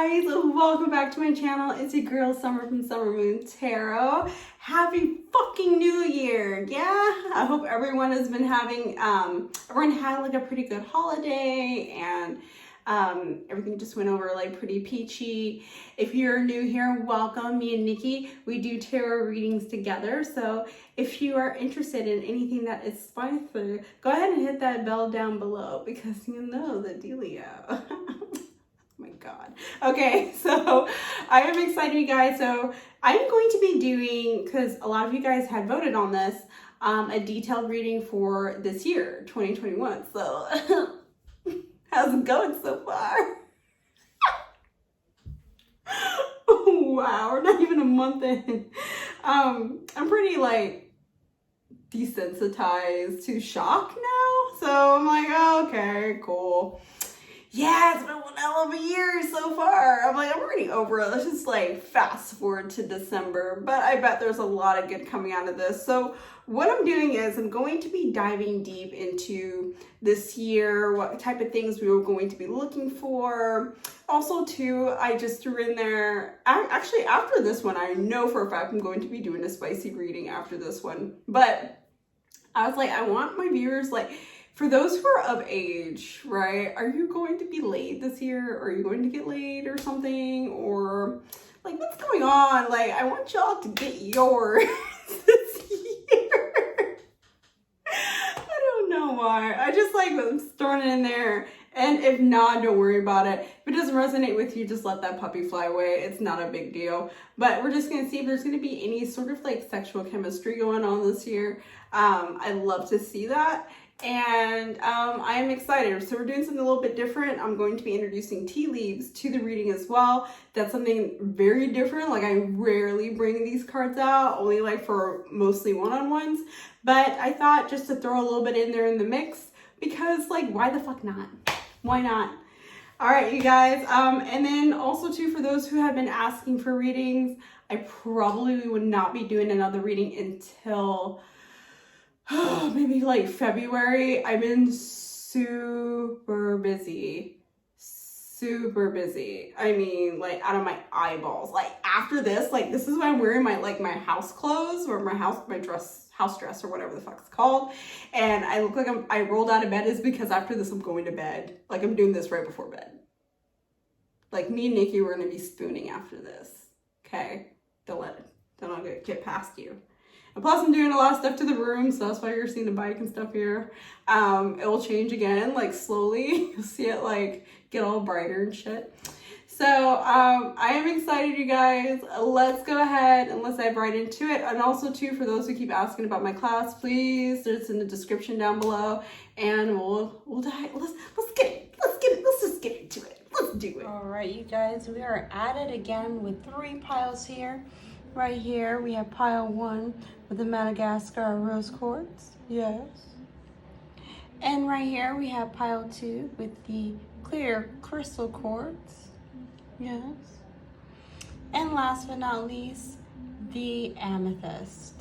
guys, welcome back to my channel. It's your girl Summer from Summer Moon Tarot. Happy fucking New Year. Yeah, I hope everyone has been having everyone had like a pretty good holiday and everything just went over like pretty peachy. If you're new here, welcome. Me and Nikki, we do tarot readings together. So if you are interested in anything that is spicy, go ahead and hit that bell down below because you know the dealio. My God. Okay, so I am excited, you guys. So I'm going to be doing, because a lot of you guys had voted on this, a detailed reading for this year, 2021. So how's it going so far? Wow, we're not even a month in. I'm pretty like desensitized to shock now. So I'm like, oh, okay, cool. Yeah, it's been one hell of a year so far. I'm like, I'm already over it. Let's just like fast forward to December. But I bet there's a lot of good coming out of this. So what I'm doing is I'm going to be diving deep into this year, what type of things we were going to be looking for. Also, too, I just threw in there, actually after this one, I know for a fact I'm going to be doing a spicy reading after this one. But I was like, I want my viewers, like, for those who are of age, right? Are you going to be laid this year? Are you going to get laid or something? Or like, what's going on? Like, I want y'all to get yours this year. I don't know why. I just like I'm throwing it in there. And if not, don't worry about it. If it doesn't resonate with you, just let that puppy fly away. It's not a big deal. But we're just going to see if there's going to be any sort of like sexual chemistry going on this year. I'd love to see that. And I am excited. So we're doing something a little bit different. I'm going to be introducing tea leaves to the reading as well. That's something very different. Like I rarely bring these cards out, only like for mostly one-on-ones. But I thought just to throw a little bit in there in the mix because like, why the fuck not? Why not? All right, you guys. And then also too, for those who have been asking for readings, I probably would not be doing another reading until maybe like February. I've been super busy. I mean, like out of my eyeballs. Like after this, like this is why I'm wearing my like my house clothes or my house dress or whatever the fuck it's called. And I look like I rolled out of bed is because after this I'm going to bed. Like I'm doing this right before bed. Like me and Nikki, we're gonna be spooning after this. Okay? Don't get past you. And plus I'm doing a lot of stuff to the room, so that's why you're seeing the bike and stuff here. It will change again, like slowly. You'll see it like get all brighter and shit. So I am excited, you guys. Let's go ahead and let's dive right into it. And also too, for those who keep asking about my class, please, it's in the description down below. And we'll dive. Let's just get into it. Let's do it. All right, you guys, we are at it again with 3 piles here. Right here, we have pile 1 with the Madagascar rose quartz. Yes. And right here, we have pile 2 with the clear crystal quartz. Yes. And last but not least, the amethyst.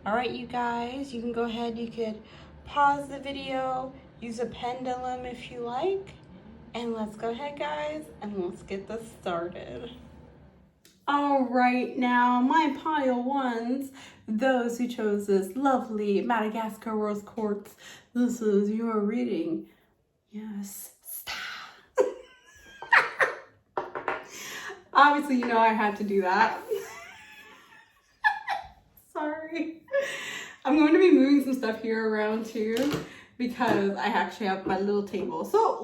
All right, you guys, you can go ahead, you could pause the video, use a pendulum if you like. And let's go ahead, guys, and let's get this started. All right, now my pile 1s, those who chose this lovely Madagascar rose quartz, this is your reading. Yes. Obviously, you know I had to do that. Sorry. I'm going to be moving some stuff here around too because I actually have my little table. So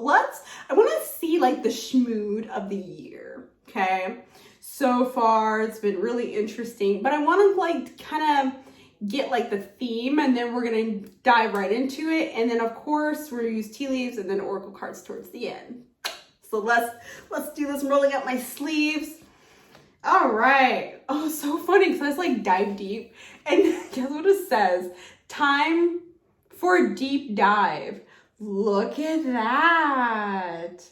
I want to see like the schmood of the year, okay? So far, it's been really interesting, but I want to like kind of get like the theme and then we're going to dive right into it. And then of course, we're going to use tea leaves and then oracle cards towards the end. So let's do this. I'm rolling out my sleeves. All right. Oh, so funny because I just like dive deep. And guess what it says? Time for a deep dive. Look at that.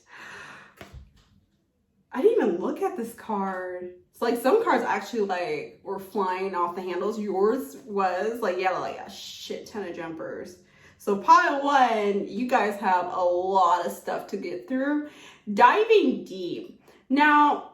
I didn't even look at this card. It's like some cards actually like were flying off the handles. Yours was like, yeah, like a shit ton of jumpers. So pile 1, you guys have a lot of stuff to get through. Diving deep. Now,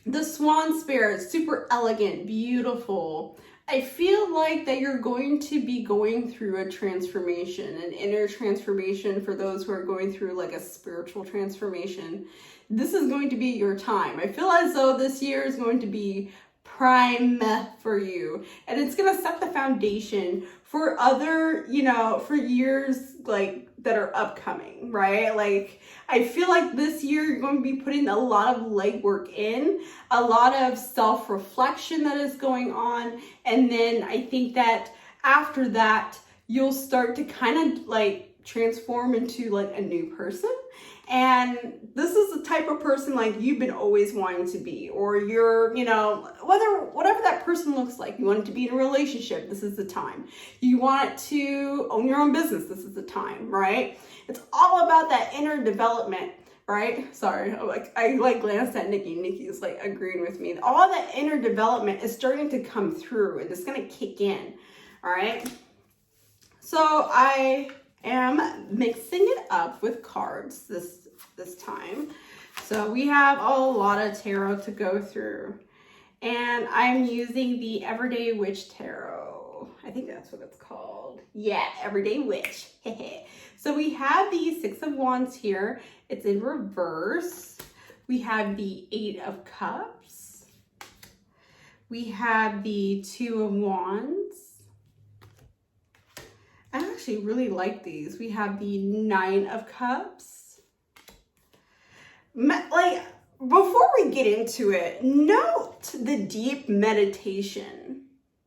the Swan Spirit, super elegant, beautiful. I feel like that you're going to be going through a transformation, an inner transformation for those who are going through like a spiritual transformation. This is going to be your time. I feel as though this year is going to be prime for you, and it's going to set the foundation for other, for years like that are upcoming, right? Like, I feel like this year you're going to be putting a lot of legwork in, a lot of self-reflection that is going on. And then I think that after that, you'll start to kind of like transform into like a new person. And this is the type of person like you've been always wanting to be, or you're, whatever that person looks like. You want it to be in a relationship, this is the time. You want to own your own business, this is the time, right? It's all about that inner development, right? Sorry, I glanced at Nikki. Nikki's like agreeing with me. All that inner development is starting to come through, and it's gonna kick in, all right? So I am mixing it up with cards this time. So we have a lot of tarot to go through, and I'm using the Everyday Witch Tarot. I think that's what it's called. Yeah, Everyday Witch. So we have the Six of Wands here. It's in reverse. We have the Eight of Cups. We have the Two of Wands. I actually really like these. We have the Nine of Cups. Like, before we get into it, note the deep meditation.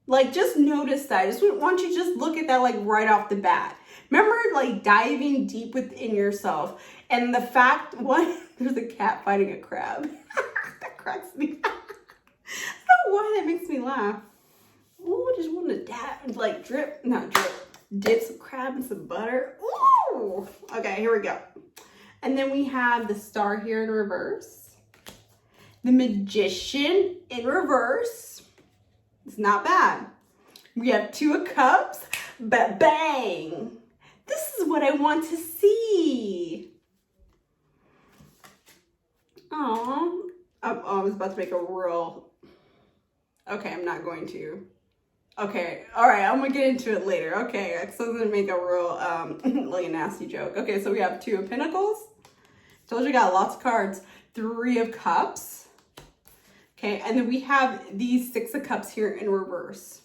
Like, just notice that. I just want you to just look at that like right off the bat. Remember, like, diving deep within yourself. And the fact, there's a cat fighting a crab. That cracks me up. I don't know why that makes me laugh. Ooh, I just want to like dip some crab in some butter. Ooh. Okay, here we go. And then we have the Star here in reverse. The Magician in reverse. It's not bad. We have Two of Cups, but bang. This is what I want to see. Oh, I was about to make a real... Okay, I'm not going to. Okay, all right, I'm gonna get into it later. Okay, so I'm gonna make a real, like a nasty joke. Okay, so we have Two of Pentacles. Told you got lots of cards. Three of Cups. Okay, and then we have these Six of Cups here in reverse.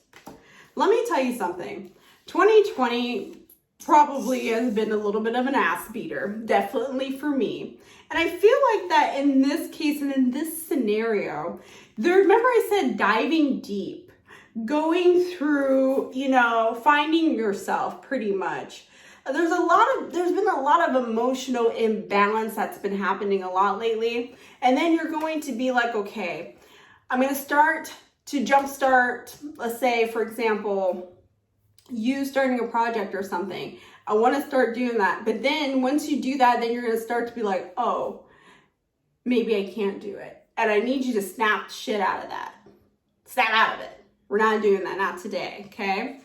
Let me tell you something. 2020 probably has been a little bit of an ass beater, definitely for me. And I feel like that in this case and in this scenario, remember I said diving deep, going through, finding yourself pretty much. There's been a lot of emotional imbalance that's been happening a lot lately. And then you're going to be like, okay, I'm going to start to jumpstart, let's say, for example, you starting a project or something. I want to start doing that. But then once you do that, then you're going to start to be like, oh, maybe I can't do it. And I need you to snap the shit out of that. Snap out of it. We're not doing that, not today, okay?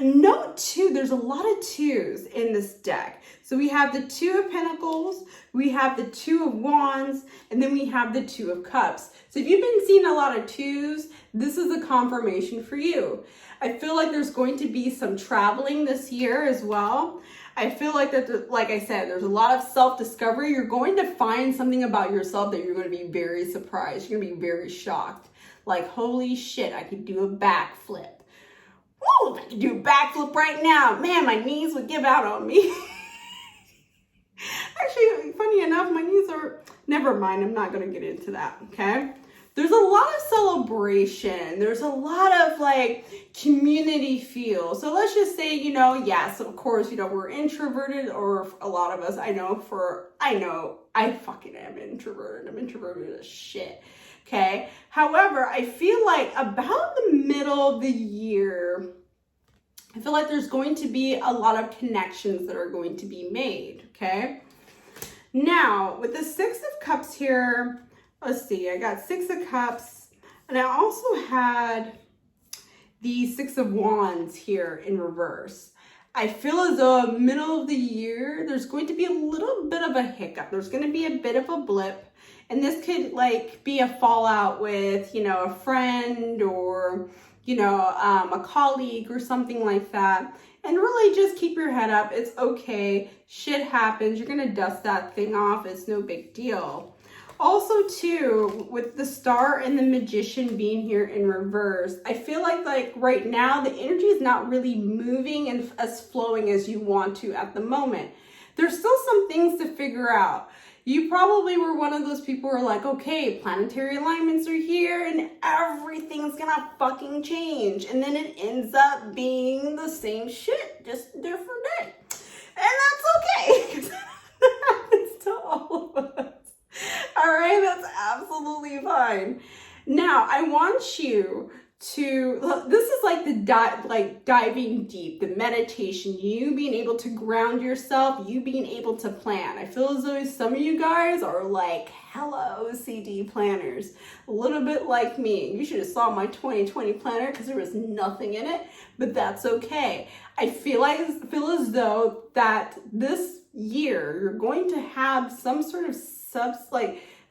Note too, there's a lot of twos in this deck. So we have the Two of Pentacles, we have the Two of Wands, and then we have the Two of Cups. So if you've been seeing a lot of twos, this is a confirmation for you. I feel like there's going to be some traveling this year as well. I feel like that, like I said, there's a lot of self-discovery. You're going to find something about yourself that you're going to be very surprised. You're going to be very shocked. Like, holy shit, I could do a backflip. Woo, if I could do a backflip right now, man, my knees would give out on me. Actually, funny enough, my knees are, never mind, I'm not going to get into that, okay? There's a lot of celebration. There's a lot of like community feel. So let's just say, yes, of course, we're introverted, or a lot of us, I fucking am introverted. I'm introverted as shit. Okay. However, I feel like about the middle of the year, I feel like there's going to be a lot of connections that are going to be made. Okay. Now, with the Six of Cups here, let's see, I got Six of Cups, and I also had the Six of Wands here in reverse. I feel as though middle of the year, there's going to be a little bit of a hiccup. There's going to be a bit of a blip. And this could like be a fallout with, you know, a friend or, you know, a colleague or something like that. And really just keep your head up. It's okay. Shit happens. You're going to dust that thing off. It's no big deal. Also, too, with the Star and the Magician being here in reverse, I feel like right now the energy is not really moving and as flowing as you want to at the moment. There's still some things to figure out. You probably were one of those people who are like, okay, planetary alignments are here and everything's gonna fucking change. And then it ends up being the same shit, just a different day. And that's okay, because that happens to all of us. All right, that's absolutely fine. Now, I want you to, this is like the diving deep, the meditation, you being able to ground yourself, you being able to plan. I feel as though some of you guys are like hella OCD planners, a little bit like me. You should have saw my 2020 planner because there was nothing in it, but that's okay. I feel as though that this year you're going to have some sort of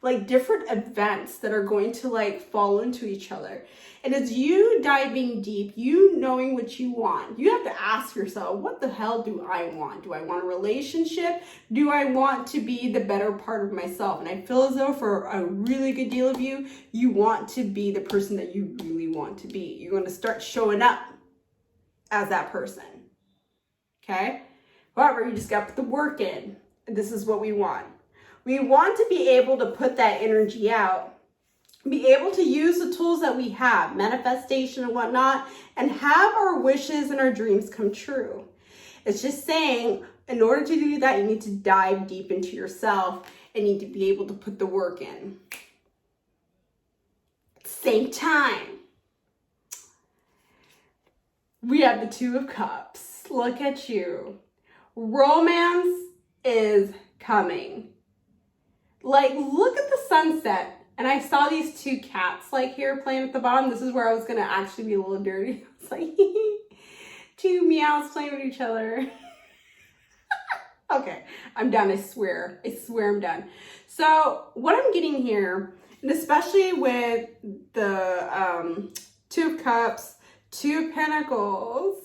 like different events that are going to like fall into each other. And it's you diving deep, you knowing what you want. You have to ask yourself, what the hell do I want? Do I want a relationship? Do I want to be the better part of myself? And I feel as though for a really good deal of you, you want to be the person that you really want to be. You're going to start showing up as that person. Okay? However, you just got to put the work in. And this is what we want. We want to be able to put that energy out, be able to use the tools that we have, manifestation and whatnot, and have our wishes and our dreams come true. It's just saying, in order to do that, you need to dive deep into yourself and need to be able to put the work in. At the same time, we have the Two of Cups. Look at you. Romance is coming. Like, look at the sunset. And I saw these two cats like here playing at the bottom. This is where I was gonna actually be a little dirty. It's like two meows playing with each other. Okay, I'm done, I swear. I swear I'm done. So what I'm getting here, and especially with the Two of Cups, Two of Pentacles,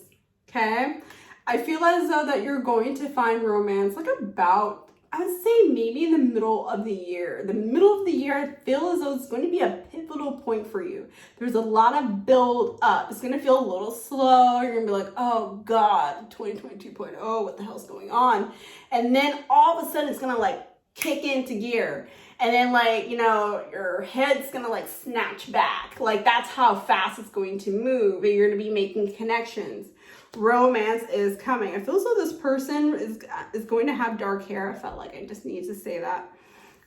okay? I feel as though that you're going to find romance like about, I would say maybe in the middle of the year. The middle of the year, I feel as though it's going to be a pivotal point for you. There's a lot of build up. It's going to feel a little slow. You're going to be like, oh God, 2022.0, what the hell's going on? And then all of a sudden it's going to like kick into gear. And then like, you know, your head's going to like snatch back. Like that's how fast it's going to move. And you're going to be making connections. Romance is coming. I feel as though this person is going to have dark hair. I felt like I just need to say that.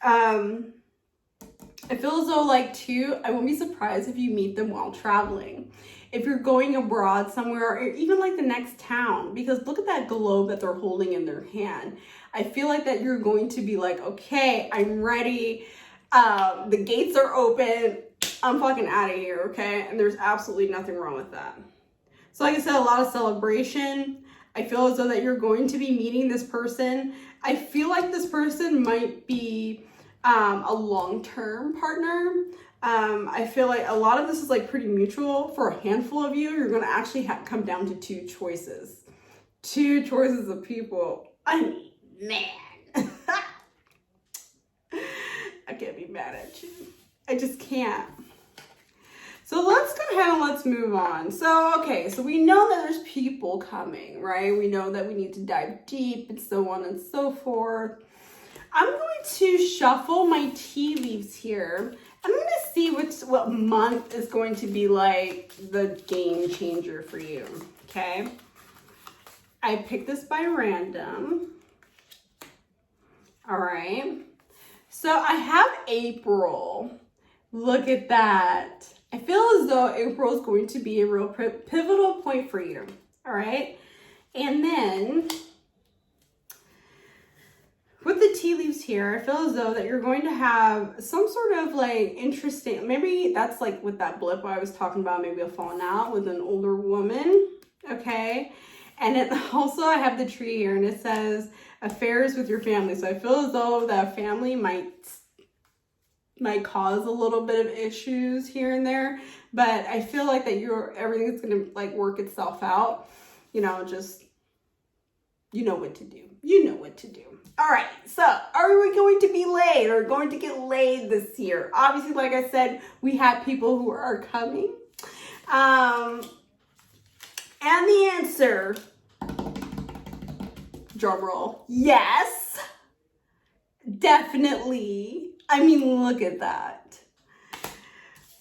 I feel as though like too, I won't be surprised if you meet them while traveling. If you're going abroad somewhere or even like the next town, because look at that globe that they're holding in their hand. I feel like that you're going to be like, okay, I'm ready. The gates are open. I'm fucking out of here, okay? And there's absolutely nothing wrong with that. So like I said, a lot of celebration. I feel as though that you're going to be meeting this person. I feel like this person might be a long-term partner. I feel like a lot of this is like pretty mutual. For a handful of you, you're going to actually come down to two choices. Two choices of people. I mean, man. I can't be mad at you. I just can't. So let's go ahead and let's move on. So, okay, so we know that there's people coming, right? We know that we need to dive deep and so on and so forth. I'm going to shuffle my tea leaves here. I'm going to see what month is going to be like the game changer for you, okay? I picked this by random. All right. So I have April. Look at that. I feel as though April is going to be a real pivotal point for you, all right? And then with the tea leaves here, I feel as though that you're going to have some sort of like interesting, maybe that's like with that blip I was talking about, maybe a falling out with an older woman, okay? And it also, I have the tree here, and it says affairs with your family. So I feel as though that family might cause a little bit of issues here and there, but I feel like that everything's gonna like work itself out. You know, just, you know what to do. You know what to do. All right, so are we going to be laid or going to get laid this year? Obviously, like I said, we have people who are coming. And the answer, drum roll, yes, definitely. I mean, look at that.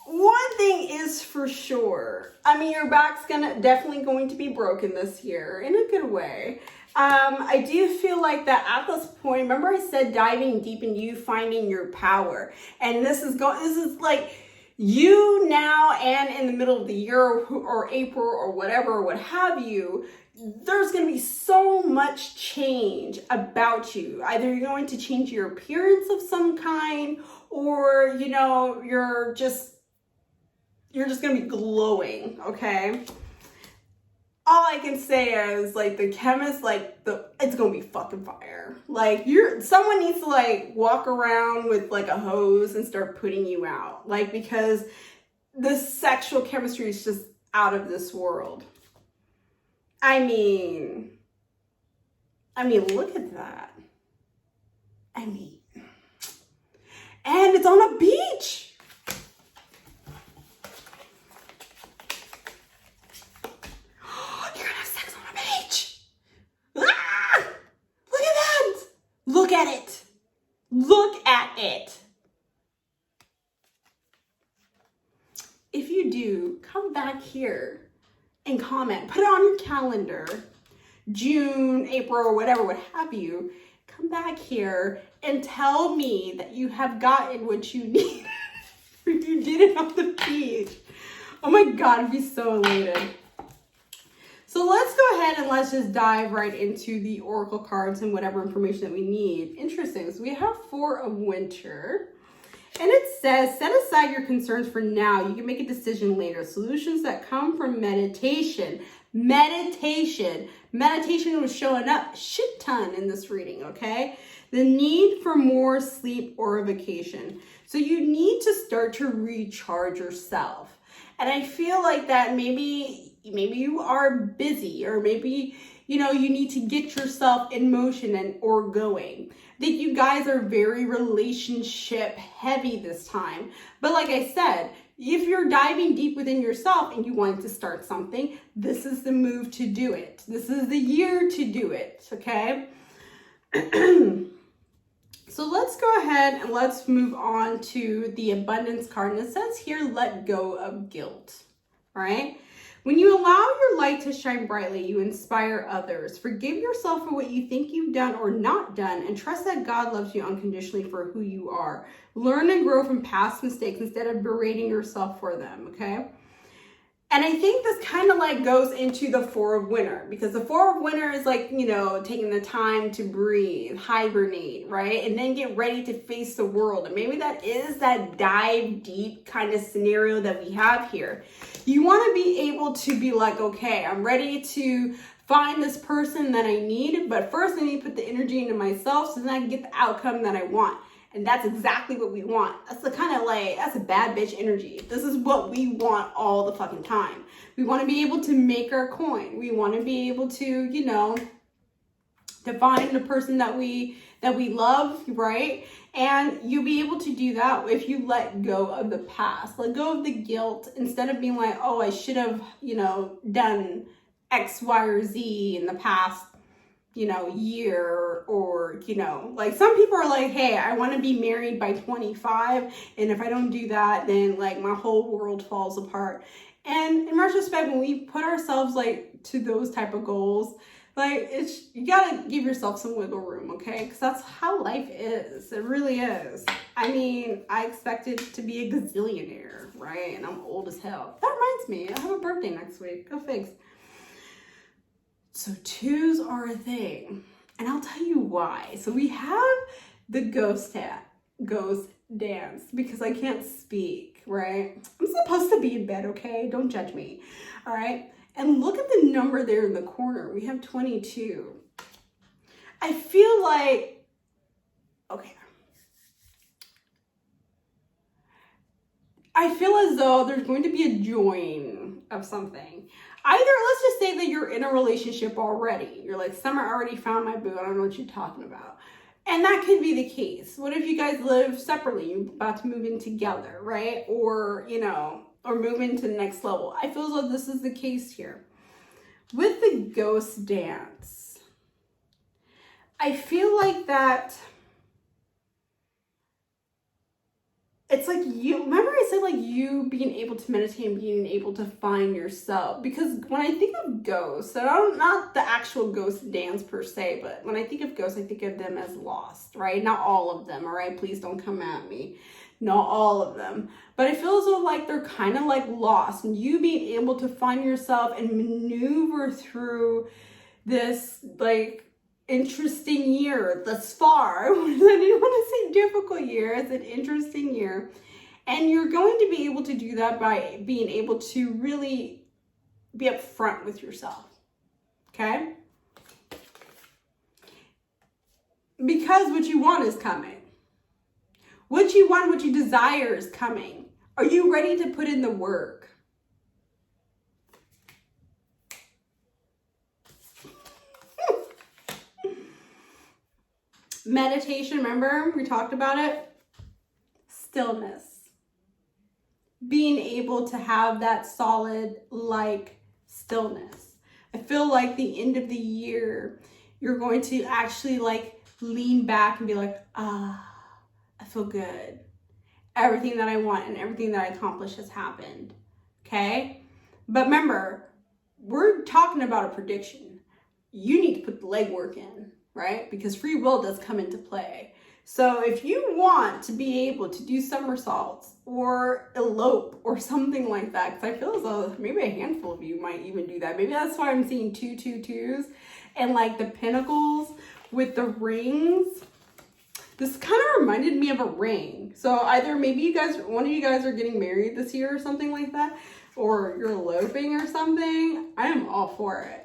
One thing is for sure. I mean, your back's definitely going to be broken this year in a good way. I do feel like that at this point, remember I said diving deep into you finding your power. And this is like you now and in the middle of the year or April or whatever, what have you, there's going to be so much change about you. Either you're going to change your appearance of some kind, or, you know, you're just going to be glowing, okay? All I can say is, like, the chemist, like, it's going to be fucking fire. Like, someone needs to, like, walk around with, like, a hose and start putting you out. Like, because the sexual chemistry is just out of this world. I mean, look at that. And it's on a beach. You're gonna have sex on a beach. Ah! Look at that. Look at it. Look at it. If you do, come back here and comment. Put it on your calendar. June, April, or whatever, what have you. Come back here and tell me that you have gotten what you need. You did it on the beach. Oh my God, I'd be so elated. So let's go ahead and let's just dive right into the oracle cards and whatever information that we need. Interesting. So we have Four of Winter. And it says, set aside your concerns for now. You can make a decision later. Solutions that come from meditation. Meditation was showing up a shit ton in this reading, okay? The need for more sleep or a vacation. So you need to start to recharge yourself. And I feel like that maybe you are busy, or maybe, you know, you need to get yourself in motion or going. I think you guys are very relationship heavy this time. But like I said, if you're diving deep within yourself and you want to start something, this is the move to do it. This is the year to do it, okay? So let's go ahead and let's move on to the abundance card. And it says here, let go of guilt, all right? When you allow your light to shine brightly, you inspire others. Forgive yourself for what you think you've done or not done, and trust that God loves you unconditionally for who you are. Learn and grow from past mistakes instead of berating yourself for them, okay? And I think this kind of like goes into the Four of Winter, because the Four of Winter is like, you know, taking the time to breathe, hibernate, right? And then get ready to face the world. And maybe that is that dive deep kind of scenario that we have here. You want to be able to be like, okay, I'm ready to find this person that I need, but first I need to put the energy into myself so then I can get the outcome that I want. And that's exactly what we want. That's the kind of like, that's a bad bitch energy. This is what we want all the fucking time. We want to be able to make our coin. We want to be able to, you know, to find the person that we love, right? And you'll be able to do that if you let go of the past. Let go of the guilt instead of being like, oh, I should have, you know, done X, Y, or Z in the past, you know, year, or, you know, like some people are like, hey, I want to be married by 25. And if I don't do that, then like my whole world falls apart. And in retrospect, when we put ourselves like to those type of goals, like you gotta give yourself some wiggle room, okay? Because that's how life is. It really is. I mean, I expected to be a gazillionaire, right? And I'm old as hell. That reminds me, I have a birthday next week. Go figs. So twos are a thing, and I'll tell you why. So we have the ghost dance, because I can't speak, right? I'm supposed to be in bed, okay? Don't judge me, all right? And look at the number there in the corner. We have 22. I feel like, okay. I feel as though there's going to be a join of something. Either, let's just say that you're in a relationship already. You're like, Summer, I already found my boo. I don't know what you're talking about. And that could be the case. What if you guys live separately? You're about to move in together, right? Or, you know, or move into the next level. I feel as though this is the case here. With the ghost dance, I feel like that it's like you, remember I said like you being able to meditate and being able to find yourself? Because when I think of ghosts, and not the actual ghost dance per se, but when I think of ghosts, I think of them as lost, right? Not all of them, all right? Please don't come at me. Not all of them. But I feel as though like they're kind of like lost, and you being able to find yourself and maneuver through this like interesting year thus far. I didn't want to say difficult year. It's an interesting year. And you're going to be able to do that by being able to really be upfront with yourself. Okay? Because what you want is coming. What you want, what you desire is coming. Are you ready to put in the work? Meditation, remember? We talked about it. Stillness. Being able to have that solid, like, stillness. I feel like the end of the year, you're going to actually, like, lean back and be like, I feel good. Everything that I want and everything that I accomplish has happened. Okay? But remember, we're talking about a prediction. You need to put the legwork in. Right? Because free will does come into play. So if you want to be able to do somersaults or elope or something like that, because I feel as though maybe a handful of you might even do that. Maybe that's why I'm seeing 2, 2, 2s and like the pinnacles with the rings. This kind of reminded me of a ring. So either maybe you guys, one of you guys are getting married this year or something like that, or you're eloping or something. I am all for it.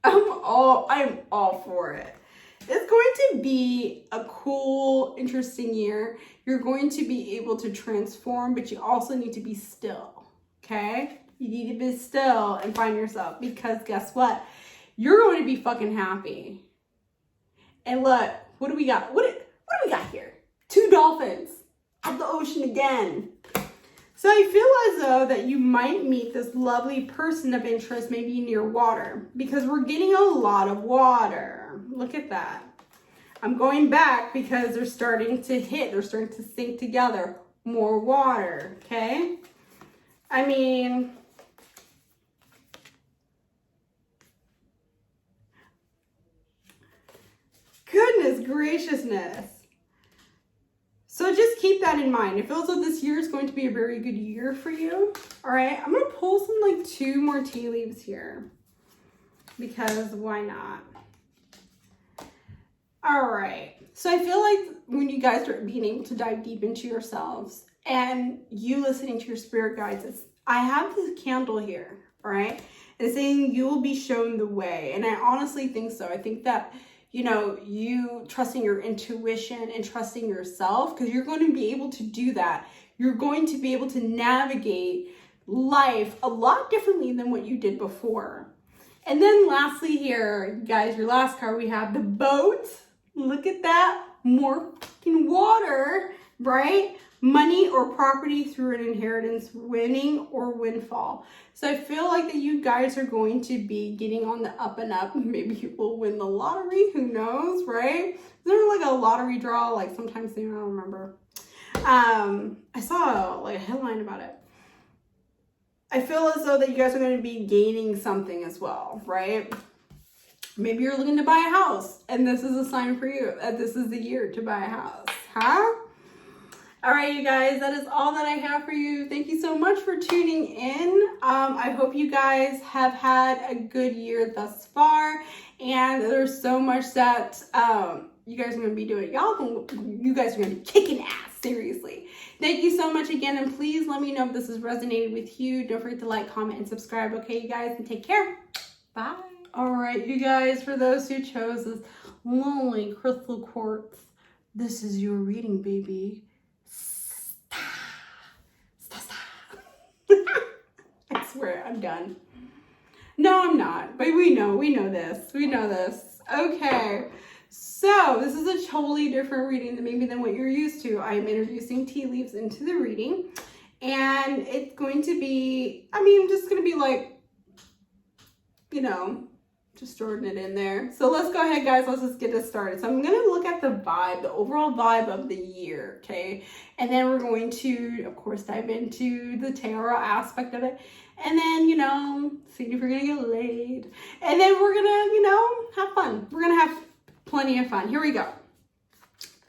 I am all for it. It's going to be a cool, interesting year. You're going to be able to transform, but you also need to be still, okay? You need to be still and find yourself, because guess what? You're going to be fucking happy. And look, what do we got? What do we got here? 2 dolphins at the ocean again. So I feel as though that you might meet this lovely person of interest maybe near water, because we're getting a lot of water. Look at that. I'm going back because they're starting to sink together. More water, okay? I mean, goodness graciousness. So just keep that in mind. It feels like this year is going to be a very good year for you. All right, I'm going to pull some like 2 more tea leaves here, because why not? All right, so I feel like when you guys are being able to dive deep into yourselves and you listening to your spirit guides, I have this candle here, all right? It's saying you will be shown the way. And I honestly think so. I think that, you know, you trusting your intuition and trusting yourself, because you're going to be able to do that. You're going to be able to navigate life a lot differently than what you did before. And then lastly here, guys, your last card, we have the boat. Look at that. More fucking water, right? Money or property through an inheritance, winning or windfall. So I feel like that you guys are going to be getting on the up and up. Maybe you will win the lottery. Who knows, right? Is there like a lottery draw? Like sometimes, I don't remember. I saw like a headline about it. I feel as though that you guys are going to be gaining something as well, right? Maybe you're looking to buy a house, and this is a sign for you that this is the year to buy a house, huh? All right, you guys, that is all that I have for you. Thank you so much for tuning in. I hope you guys have had a good year thus far, and there's so much that you guys are going to be doing. You guys are going to be kicking ass. Seriously. Thank you so much again, and please let me know if this has resonated with you. Don't forget to like, comment, and subscribe, okay, you guys, and take care. Bye. All right, you guys, for those who chose this lonely crystal quartz, this is your reading, baby. I swear, I'm done. No, I'm not, but we know this. We know this. Okay. So this is a totally different reading than what you're used to. I am introducing tea leaves into the reading, and it's going to be, just going to be like, just throwing it in there. So let's go ahead, guys. Let's just get this started. So I'm going to look at the vibe, the overall vibe of the year, okay? And then we're going to, of course, dive into the tarot aspect of it. And then, see if you're going to get laid. And then we're going to, have fun. We're going to have plenty of fun. Here we go.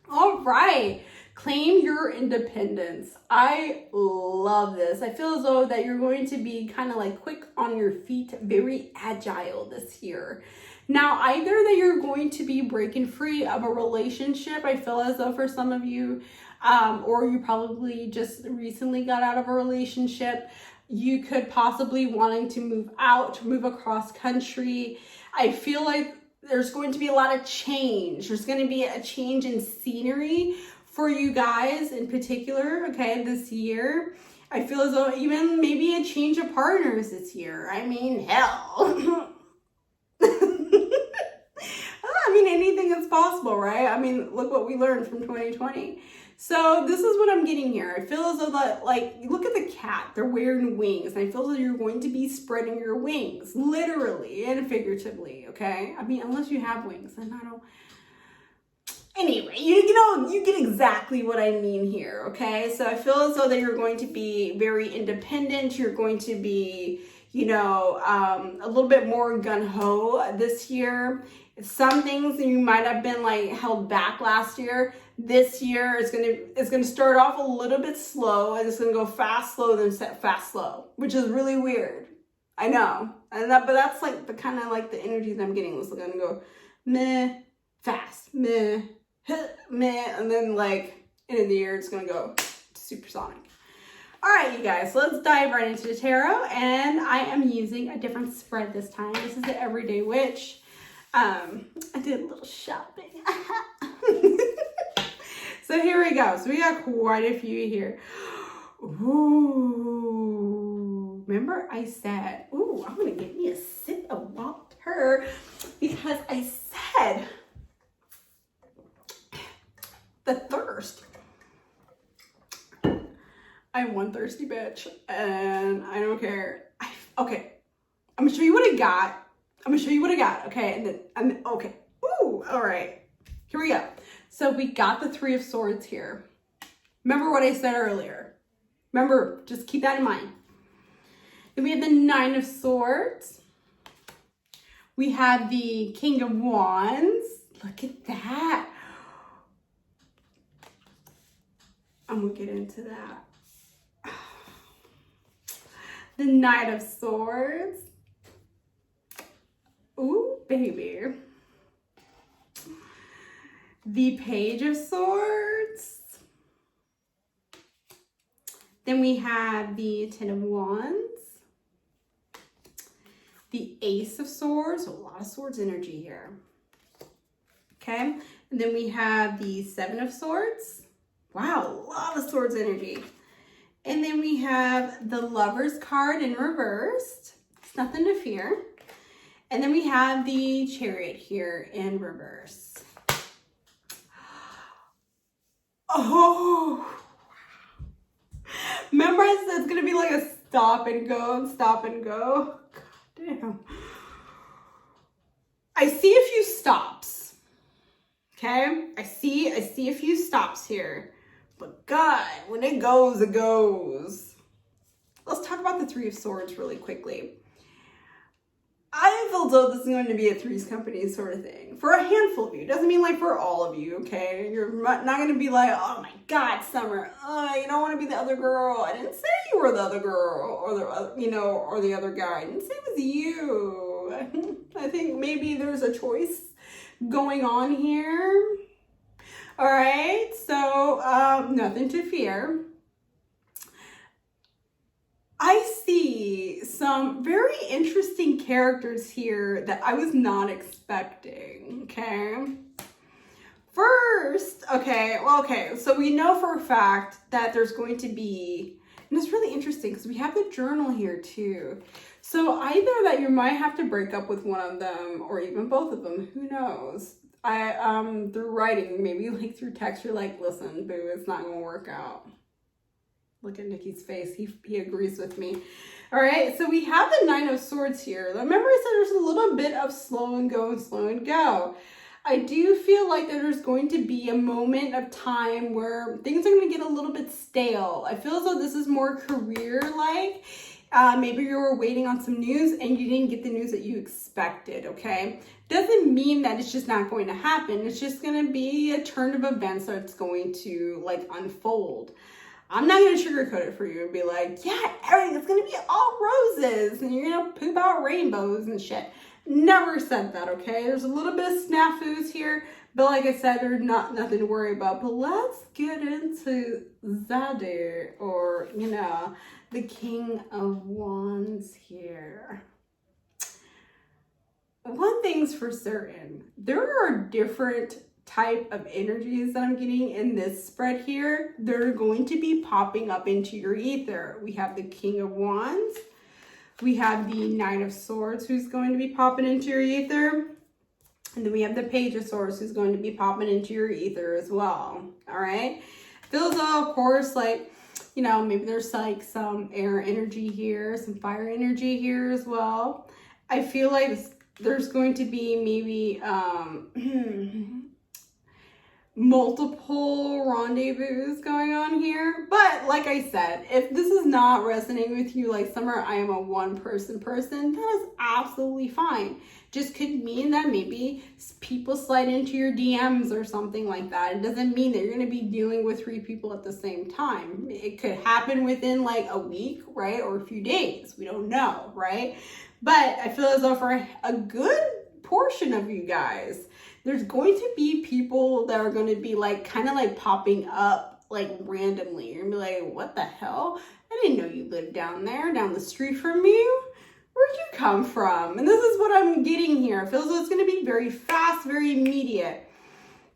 All right. Claim your independence. I love this. I feel as though that you're going to be kind of like quick on your feet, very agile this year. Now, either that you're going to be breaking free of a relationship, I feel as though for some of you, or you probably just recently got out of a relationship. You could possibly wanting to move out, move across country. I feel like there's going to be a lot of change. There's going to be a change in scenery for you guys in particular, okay, this year. I feel as though even maybe a change of partners this year. Hell. Anything is possible, right? Look what we learned from 2020. So this is what I'm getting here. I feel as though that, look at the cat. They're wearing wings. And I feel as though you're going to be spreading your wings, literally and figuratively, okay? Unless you have wings, and I don't. Anyway, you get exactly what I mean here, okay? So I feel as though that you're going to be very independent. You're going to be, a little bit more gung-ho this year. Some things that you might have been held back last year, this year is gonna start off a little bit slow, and it's gonna go fast, slow, then fast, slow, which is really weird. I know, but that's the kind of the energy that I'm getting. It's gonna go meh, fast, meh, meh, and then end of the year it's gonna go supersonic. All right, you guys, let's dive right into the tarot, and I am using a different spread this time. This is the Everyday Witch. I did a little shopping. So here we go. So we got quite a few here. Ooh. Remember I said, I'm going to get me a sip of water because I said the thirst. I'm one thirsty bitch and I don't care. Okay. I'm going to show you what I got. Okay, and then okay. Ooh, all right. Here we go. So we got the Three of Swords here. Remember what I said earlier. Remember, just keep that in mind. Then we have the Nine of Swords. We have the King of Wands. Look at that. I'm gonna get into that. The Knight of Swords. Ooh, baby. The Page of Swords. Then we have the Ten of Wands. The Ace of Swords. So a lot of swords energy here. Okay. And then we have the Seven of Swords. Wow, a lot of swords energy. And then we have the Lover's card in reversed. It's nothing to fear. And then we have the Chariot here in reverse. Oh, remember I said it's going to be like a stop and go. God damn. I see a few stops. Okay? I see a few stops here. But God, when it goes, it goes. Let's talk about the Three of Swords really quickly. I feel as though this is going to be a Three's Company sort of thing. For a handful of you. It doesn't mean for all of you, okay? You're not going to be oh my God, Summer. You don't want to be the other girl. I didn't say you were the other girl or the other guy. I didn't say it was you. I think maybe there's a choice going on here. All right, so nothing to fear. I see some very interesting characters here that I was not expecting, okay? First, so we know for a fact that there's going to be, and it's really interesting because we have the journal here too. So either that you might have to break up with one of them or even both of them, who knows? Through writing, maybe like through text, you're like, listen, boo, it's not gonna work out. Look at Nikki's face, he agrees with me. All right, so we have the Nine of Swords here. Remember I said there's a little bit of slow and go and slow and go. I do feel like that there's going to be a moment of time where things are going to get a little bit stale. I feel as though this is more career-like. Maybe you were waiting on some news and you didn't get the news that you expected, okay? Doesn't mean that it's just not going to happen. It's just going to be a turn of events that's going to like unfold. I'm not going to sugarcoat it for you and be like, yeah, everything's going to be all roses and you're going to poop out rainbows and shit. Never said that, okay? There's a little bit of snafus here, but like I said, there's nothing to worry about. But let's get into Zadie, or, you know, the King of Wands here. One thing's for certain, there are different type of energies that I'm getting in this spread here. They're going to be popping up into your ether. We have the King of Wands. We have the Knight of Swords who's going to be popping into your ether. And then we have the Page of Swords who's going to be popping into your ether as well. All right. Feels, of course, like, you know, maybe there's like some air energy here, some fire energy here as well. I feel like there's going to be maybe multiple rendezvous going on here. But like I said, if this is not resonating with you, like Summer, I am a one person, that is absolutely fine. Just could mean that maybe people slide into your DMs or something like that. It doesn't mean that you're going to be dealing with 3 people at the same time. It could happen within like a week, right? Or a few days. We don't know, right? But I feel as though for a good portion of you guys, there's going to be people that are going to be like kind of like popping up like randomly. You're going to be like, what the hell? I didn't know you lived down there, down the street from you. Where'd you come from? And this is what I'm getting here. It feels like it's going to be very fast, very immediate.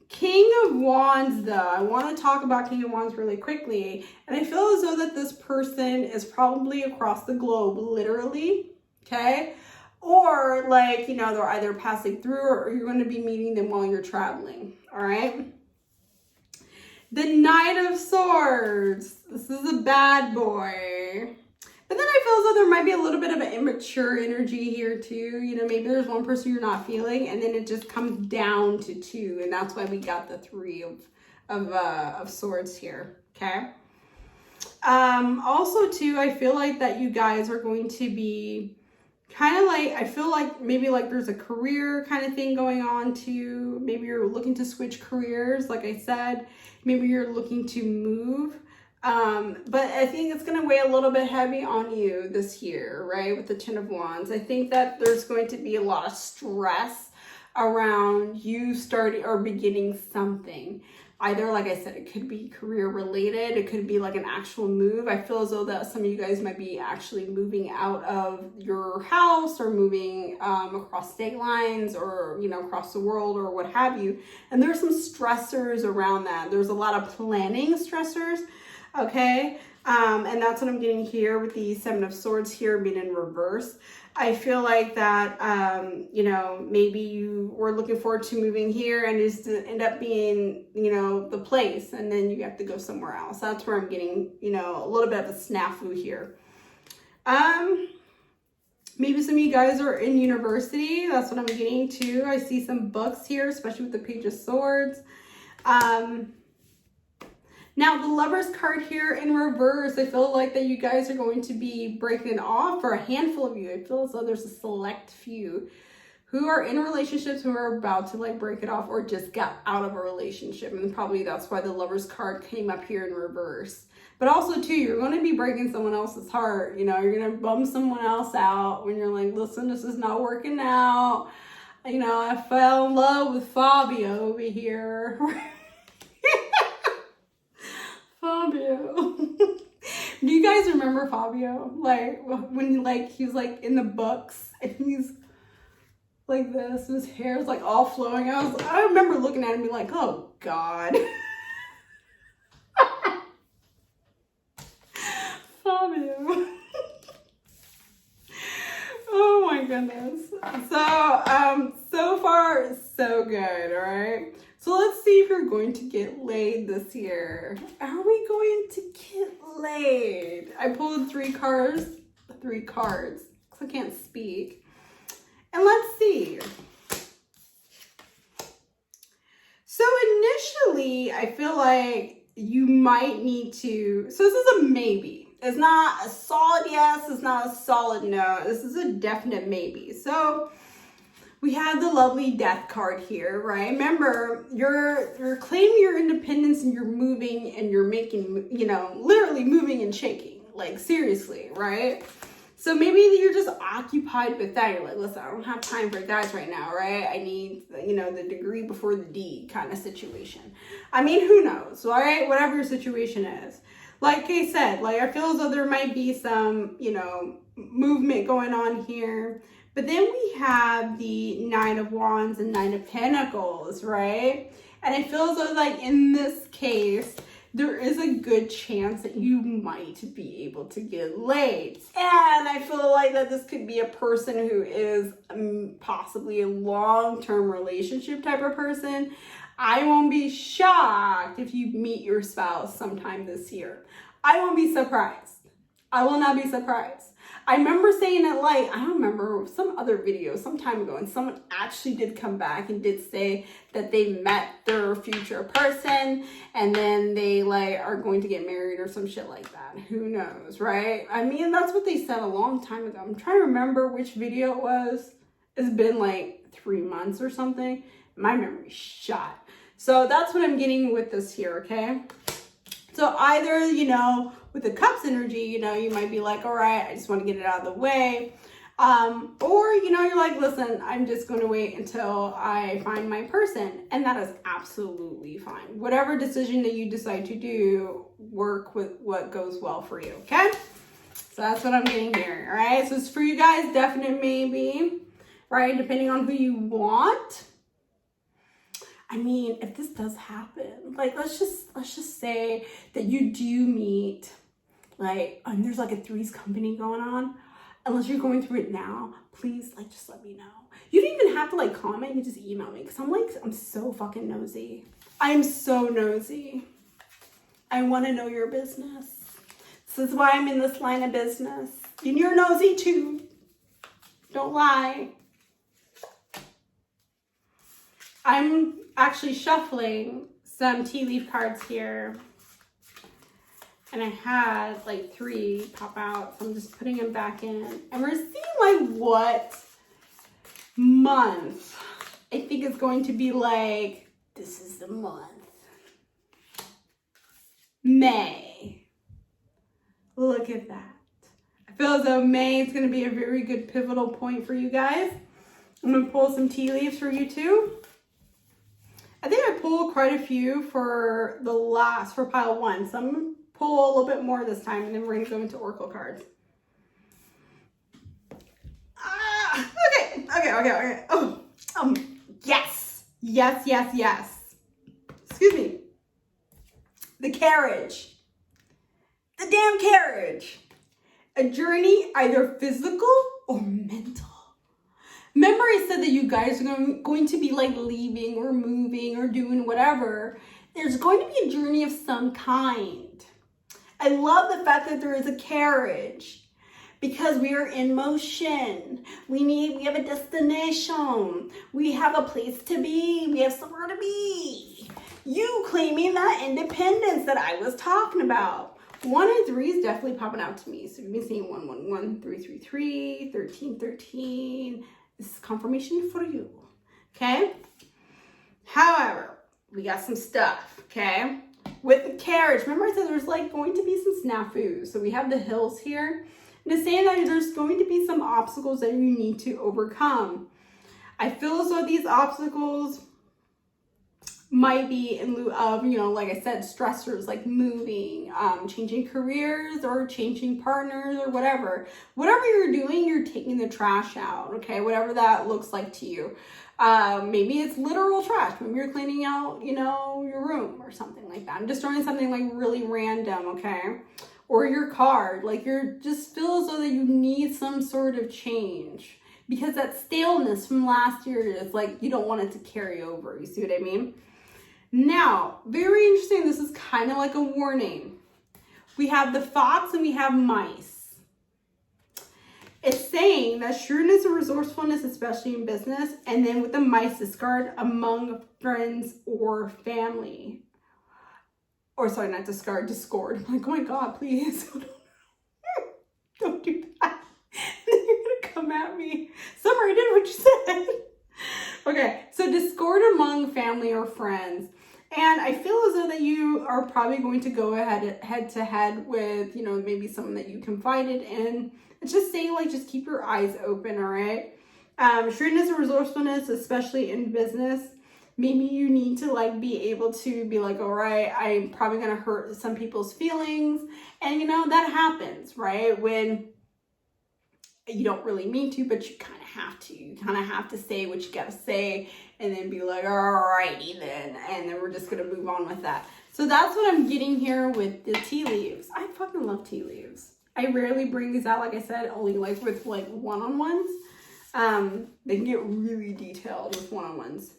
King of Wands, though, I want to talk about King of Wands really quickly. And I feel as though that this person is probably across the globe, literally, okay? Or like, you know, they're either passing through or you're going to be meeting them while you're traveling, all right? The Knight of Swords. This is a bad boy. But then I feel as though there might be a little bit of an immature energy here too. You know, maybe there's one person you're not feeling and then it just comes down to 2. And that's why we got the 3 of swords here, okay? Also too, I feel like that you guys are going to be kind of like, I feel like maybe like there's a career kind of thing going on too. Maybe you're looking to switch careers, like I said. Maybe you're looking to move. But I think it's going to weigh a little bit heavy on you this year, right? With the 10 of Wands. I think that there's going to be a lot of stress around you starting or beginning something. Either, like I said, it could be career related. It could be like an actual move. I feel as though that some of you guys might be actually moving out of your house or moving across state lines or, you know, across the world or what have you. And there's some stressors around that. There's a lot of planning stressors, okay? And that's what I'm getting here with the 7 of Swords here being in reverse. I feel like that, you know, maybe you were looking forward to moving here and just end up being, you know, the place, and then you have to go somewhere else. That's where I'm getting, you know, a little bit of a snafu here. Maybe some of you guys are in university. That's what I'm getting too. I see some books here, especially with the Page of Swords. Now, the Lover's card here in reverse, I feel like that you guys are going to be breaking off, for a handful of you. I feel as though there's a select few who are in relationships who are about to like break it off or just got out of a relationship. And probably that's why the Lover's card came up here in reverse. But also too, you're going to be breaking someone else's heart. You know, you're going to bum someone else out when you're like, listen, this is not working out. You know, I fell in love with Fabio over here. Fabio. Do you guys remember Fabio? Like when he was like in the books and he's like this, and his hair is like all flowing. I remember looking at him and being like, oh God. Fabio. Oh my goodness. So far so good, all right? So let's see if you're going to get laid this year. Are we going to get laid? I pulled three cards, because I can't speak. And let's see. So initially, I feel like you might need to, so this is a maybe. It's not a solid yes, it's not a solid no. This is a definite maybe. So we have the lovely death card here, right? Remember, you're claiming your independence and you're moving and you're making, literally moving and shaking. Like seriously, right? So maybe you're just occupied with that. You're like, listen, I don't have time for guys right now, right? I need, the degree before the deed kind of situation. I mean, who knows, all right? Whatever your situation is. Like I said, I feel as though there might be some, movement going on here. But then we have the Nine of Wands and Nine of Pentacles, right? And I feel as though, in this case, there is a good chance that you might be able to get laid. And I feel like that this could be a person who is possibly a long-term relationship type of person. I won't be shocked if you meet your spouse sometime this year. I won't be surprised. I will not be surprised. I remember saying it I don't remember some other video some time ago, and someone actually did come back and did say that they met their future person and then they are going to get married or some shit like that. Who knows, right? I mean, that's what they said a long time ago. I'm trying to remember which video it was. It's been 3 months or something. My memory's shot. So that's what I'm getting with this here, okay? So either, with the Cups energy, you might be like, all right, I just want to get it out of the way. Or, you're like, listen, I'm just going to wait until I find my person. And that is absolutely fine. Whatever decision that you decide to do, work with what goes well for you, okay? So that's what I'm getting here, all right? So it's for you guys, definite maybe, right? Depending on who you want. I mean, if this does happen, let's just say that you do meet, and there's a threes company going on. Unless you're going through it now, please, just let me know. You don't even have to, comment. You just email me. Because I'm so fucking nosy. I'm so nosy. I want to know your business. This is why I'm in this line of business. And you're nosy, too. Don't lie. I'm actually shuffling some tea leaf cards here. And I had 3 pop out. So I'm just putting them back in. And we're seeing what month I think it's going to be this is the month. May. Look at that. I feel as though May is going to be a very good pivotal point for you guys. I'm going to pull some tea leaves for you too. I think I pulled quite a few for pile 1. So I'm going to pull a little bit more this time, and then we're going to go into Oracle cards. Okay. Oh, yes. Excuse me. The carriage. The damn carriage. A journey, either physical or mental. Remember I said that you guys are going to be leaving or moving or doing whatever. There's going to be a journey of some kind. I love the fact that there is a carriage because we are in motion. We have a destination. We have a place to be. We have somewhere to be. You claiming that independence that I was talking about. 1 and 3 is definitely popping out to me. So you've been seeing 1, 1, 1, 3, 3, 3, 13, 13. This is confirmation for you, okay? However, we got some stuff, okay? With the carriage, remember I said there's going to be some snafus. So we have the hills here. And it's saying that there's going to be some obstacles that you need to overcome. I feel as though these obstacles might be in lieu of, you know, like I said, stressors like moving, changing careers or changing partners or whatever. Whatever you're doing, you're taking the trash out, okay? Whatever that looks like to you. Maybe it's literal trash. Maybe you're cleaning out, you know, your room or something like that. I'm just throwing something like really random, okay? Or your card, like you're just feel as though that you need some sort of change because that staleness from last year is like, you don't want it to carry over. You see what I mean? Now, very interesting. This is kind of like a warning. We have the fox and we have mice. It's saying that shrewdness and resourcefulness, especially in business, and then with the mice, discard among friends or family. Or sorry, not discard, discord. I'm like, oh my God, please. Don't do that. Then you're gonna come at me. Summer, I did what you said. Okay, so discord among family or friends. And I feel as though that you are probably going to go head to head with, you know, maybe someone that you confided in. It's just saying, like, just keep your eyes open, all right? Shrewdness and resourcefulness, especially in business. Maybe you need to, like, be able to be like, all right, I'm probably going to hurt some people's feelings. And, you know, that happens, right? When you don't really mean to, but you kind of have to. You kind of have to say what you got to say and then be like, alrighty then. And then we're just going to move on with that. So that's what I'm getting here with the tea leaves. I fucking love tea leaves. I rarely bring these out, like I said, only like with like one-on-ones. They can get really detailed with one-on-ones.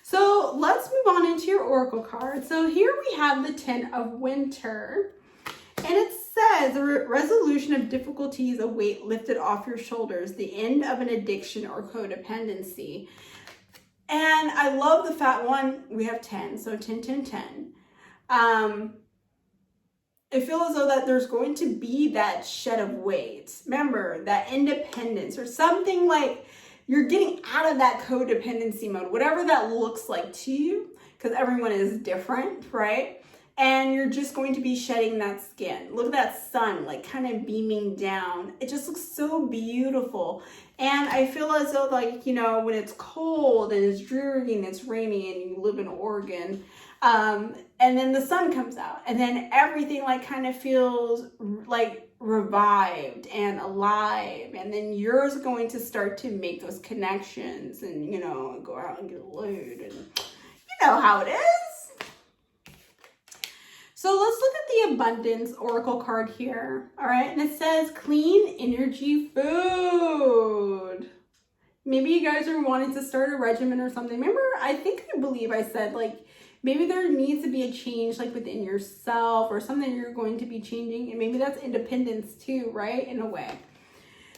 So let's move on into your oracle card. So here we have the 10 of Winter. And it says, a resolution of difficulties, a weight lifted off your shoulders, the end of an addiction or codependency. And I love the fact, one, we have 10, so 10, 10, 10. I feel as though that there's going to be that shed of weight. Remember, that independence or something like you're getting out of that codependency mode, whatever that looks like to you, because everyone is different, right? And you're just going to be shedding that skin. Look at that sun, like kind of beaming down. It just looks so beautiful. And I feel as though, like, you know, when it's cold and it's dreary and it's rainy and you live in Oregon, and then the sun comes out and then everything like kind of feels like revived and alive. And then you're going to start to make those connections and, you know, go out and get laid and you know how it is. So let's look at the abundance oracle card here. All right. And it says clean energy food. Maybe you guys are wanting to start a regimen or something. Remember, I believe I said like, maybe there needs to be a change like within yourself or something you're going to be changing. And maybe that's independence too, right? In a way.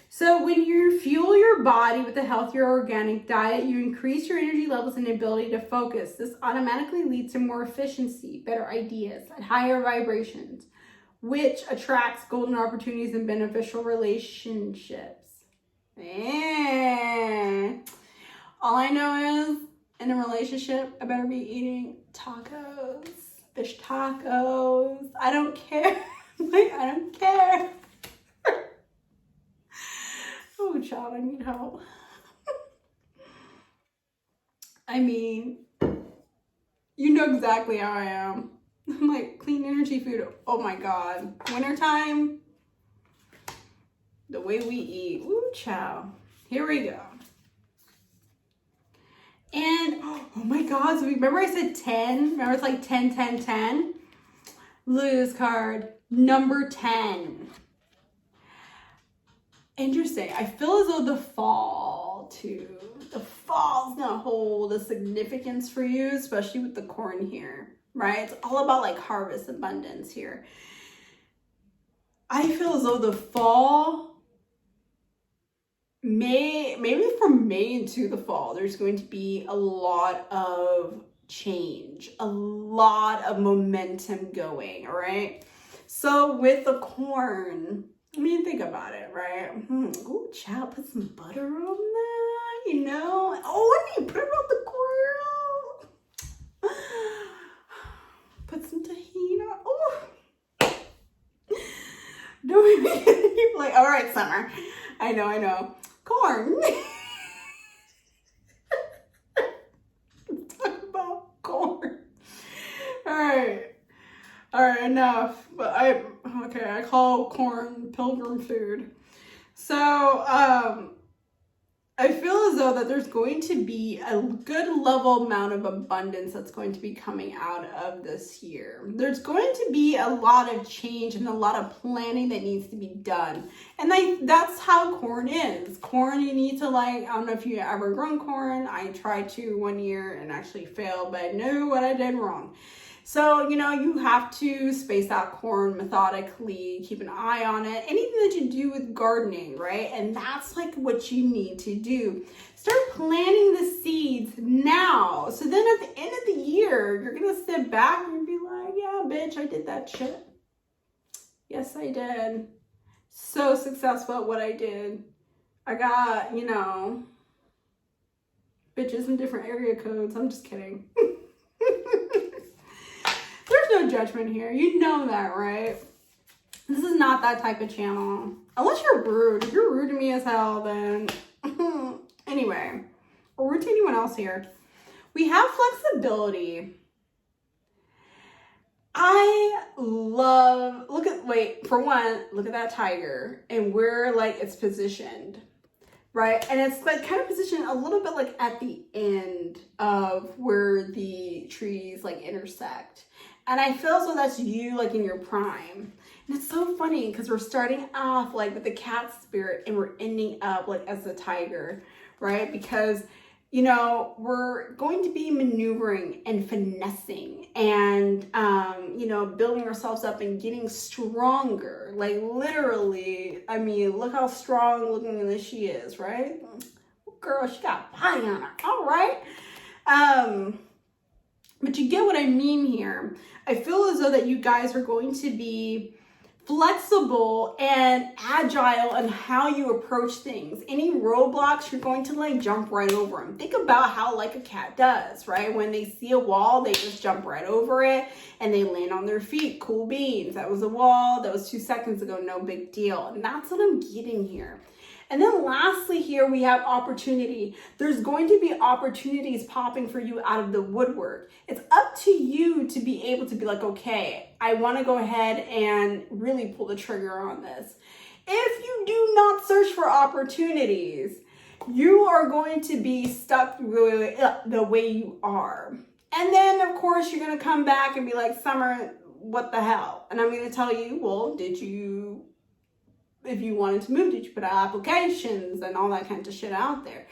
So when you fuel your body with a healthier organic diet, you increase your energy levels and ability to focus. This automatically leads to more efficiency, better ideas, and higher vibrations, which attracts golden opportunities and beneficial relationships. All I know is in a relationship, I better be eating tacos, fish tacos. I don't care. Like, I don't care. Oh, child, I need help. I mean, you know exactly how I am. I'm like, clean energy food. Oh my God. Wintertime, the way we eat. Ooh, child. Here we go. And, oh my God, so remember I said 10? Remember it's like 10, 10, 10? Look at this card. Number 10. Interesting. I feel as though the fall's gonna hold a significance for you, especially with the corn here, right? It's all about like harvest abundance here. I feel as though the fall, maybe from May into the fall, there's going to be a lot of change, a lot of momentum going, all right? So with the corn, I mean, think about it, right? Ooh, child, put some butter on that, you know? Oh, I need to put it on the grill. Put some tahini. Oh. Don't make me like, all right, Summer. I know. Corn. Let's talk about corn. enough. But I call corn pilgrim food. So, I feel as though that there's going to be a good level amount of abundance that's going to be coming out of this year. There's going to be a lot of change and a lot of planning that needs to be done. And that's how corn is. Corn, you need to I don't know if you ever grown corn. I tried to one year and actually failed, but I knew what I did wrong. So, you have to space out corn methodically, keep an eye on it, anything that you do with gardening, right? And that's what you need to do. Start planting the seeds now. So then at the end of the year, you're going to sit back and be like, yeah, bitch, I did that shit. Yes, I did. So successful at what I did. I got, bitches in different area codes. I'm just kidding. There's no judgment here. You know that, right? This is not that type of channel. Unless you're rude. If you're rude to me as hell, then... Anyway, or rude to anyone else here. We have flexibility. I love... look at that tiger and where, it's positioned. Right? And it's, kind of positioned a little bit, at the end of where the trees, intersect. And I feel as though that's you, in your prime. And it's so funny because we're starting off, with the cat spirit and we're ending up, as the tiger, right? Because, we're going to be maneuvering and finessing and, building ourselves up and getting stronger. Literally, look how strong looking she is, right? Girl, she got body on her. All right. But you get what I mean here. I feel as though that you guys are going to be flexible and agile in how you approach things. Any roadblocks, you're going to jump right over them. Think about how a cat does, right? When they see a wall, they just jump right over it and they land on their feet. Cool beans. That was a wall. That was 2 seconds ago. No big deal. And that's what I'm getting here. And then lastly here, we have opportunity. There's going to be opportunities popping for you out of the woodwork. It's up to you to be able to be okay, I want to go ahead and really pull the trigger on this. If you do not search for opportunities, you are going to be stuck the way you are. And then, of course, you're going to come back and be like, Summer, what the hell? And I'm going to tell you, well, if you wanted to move, did you put out applications and all that kind of shit out there?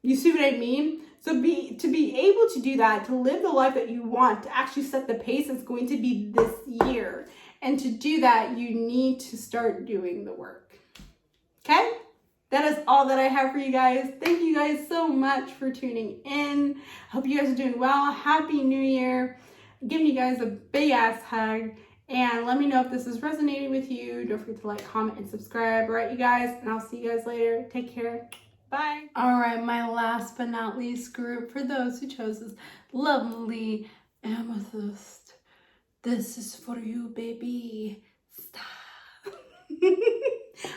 You see what I mean? So to be able to do that, to live the life that you want, to actually set the pace, it's going to be this year. And to do that, you need to start doing the work. Okay? That is all that I have for you guys. Thank you guys so much for tuning in. Hope you guys are doing well. Happy New Year. I'm giving you guys a big ass hug. And let me know if this is resonating with you. Don't forget to like, comment, and subscribe. All right, you guys. And I'll see you guys later. Take care. Bye. All right, my last but not least group, for those who chose this lovely Amethyst. This is for you, baby. Stop.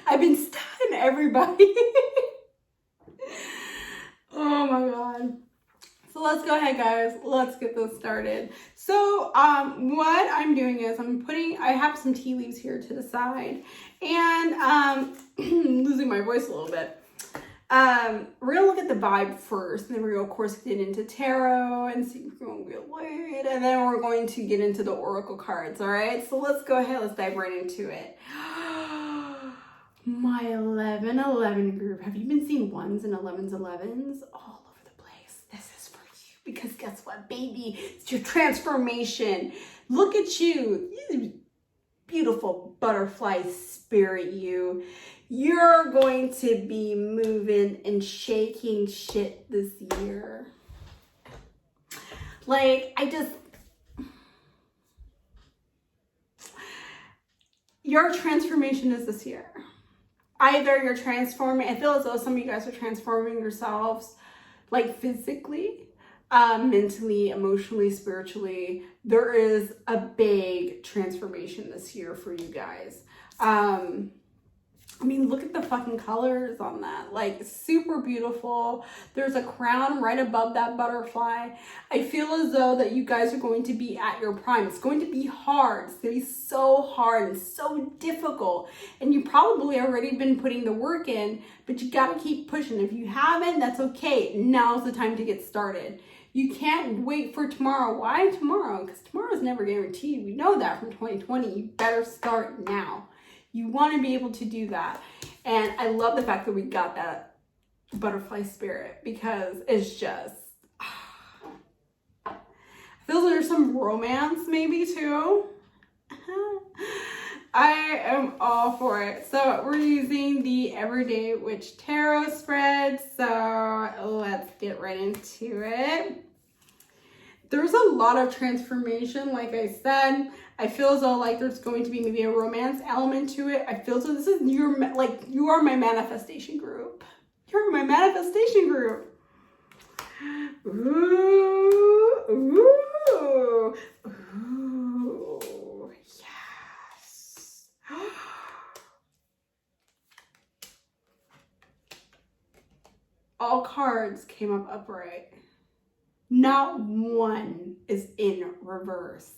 I've been stunned, everybody. Oh, my God. So let's go ahead, guys. Let's get this started. So what I'm doing is I have some tea leaves here to the side, and losing my voice a little bit. We're gonna look at the vibe first, and then we're gonna, of course, get into tarot and see if we're gonna get laid, and then we're going to get into the oracle cards. All right. So let's go ahead. Let's dive right into it. My 11-11 group. Have you been seeing 1s and 11s all over the place? This is for you, because guess what, baby? It's your transformation. Look at you. Beautiful butterfly spirit, you. You're going to be moving and shaking shit this year. Your transformation is this year. Either you're transforming, I feel as though some of you guys are transforming yourselves, physically, mentally, emotionally, spiritually. There is a big transformation this year for you guys. I mean, look at the fucking colors on that. Like, super beautiful. There's a crown right above that butterfly. I feel as though that you guys are going to be at your prime. It's going to be hard. It's going to be so hard and so difficult. And you probably already been putting the work in, but you got to keep pushing. If you haven't, that's okay. Now's the time to get started. You can't wait for tomorrow. Why tomorrow? Because tomorrow is never guaranteed. We know that from 2020. You better start now. You want to be able to do that. And I love the fact that we got that butterfly spirit, because it's just, I feel like there's some romance maybe too. I am all for it. So we're using the Everyday Witch Tarot spread. So let's get right into it. There's a lot of transformation, like I said. I feel as though like there's going to be maybe a romance element to it. I feel as though this is your, like, you are my manifestation group. You're my manifestation group. Ooh, ooh, ooh, yes. All cards came up upright. Not one is in reverse.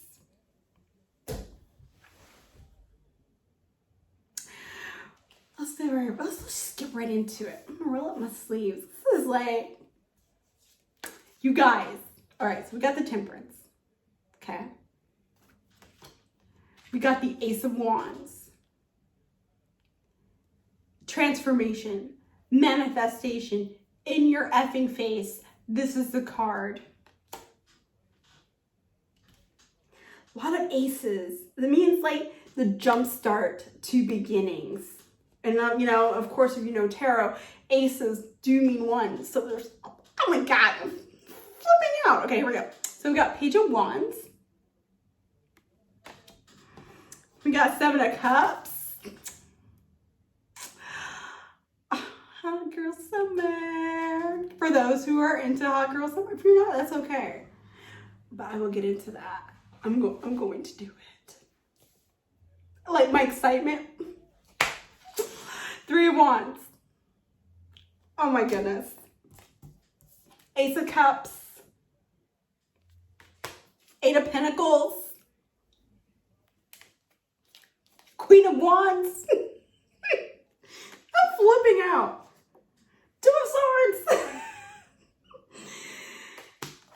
Let's just get right into it. I'm gonna roll up my sleeves. This is like, you guys. All right, so we got the Temperance. Okay. We got the Ace of Wands. Transformation, manifestation, in your effing face. This is the card. A lot of aces. That means like the jump start to beginnings. And you know, of course, if you know tarot, aces do mean one. So there's, oh my God, I'm flipping out. Okay, here we go. So we got Page of Wands. We got Seven of Cups. Hot Girl Summer. For those who are into Hot Girl Summer, if you're not, that's okay. But I will get into that. I'm going to do it. Like my excitement. Three of Wands. Oh my goodness. Ace of Cups. Eight of Pentacles. Queen of Wands. I'm flipping out. Two of Swords.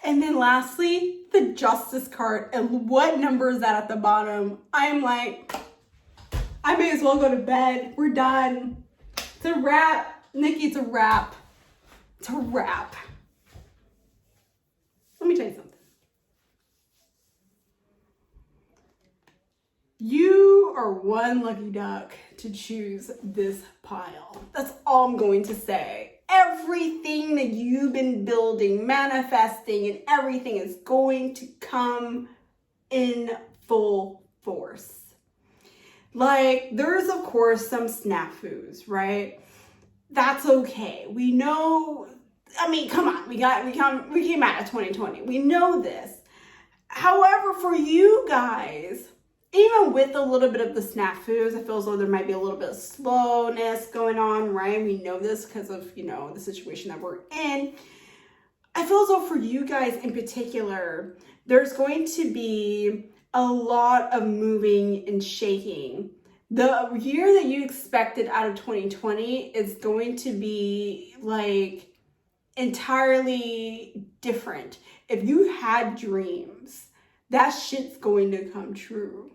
And then lastly, the Justice card. And what number is that at the bottom? I'm like, I may as well go to bed. We're done. It's a wrap. Nikki, it's a wrap. It's a wrap. Let me tell you something. You are one lucky duck to choose this pile. That's all I'm going to say. Everything that you've been building, manifesting, and everything is going to come in full force. Like, there's of course some snafus, right? That's okay. We know, I mean, come on, we came out of 2020. We know this. However, for you guys, even with a little bit of the snafus, I feel as though there might be a little bit of slowness going on, right? We know this because of, you know, the situation that we're in. I feel as though for you guys in particular, there's going to be a lot of moving and shaking. The year that you expected out of 2020 is going to be like entirely different. If you had dreams, that shit's going to come true.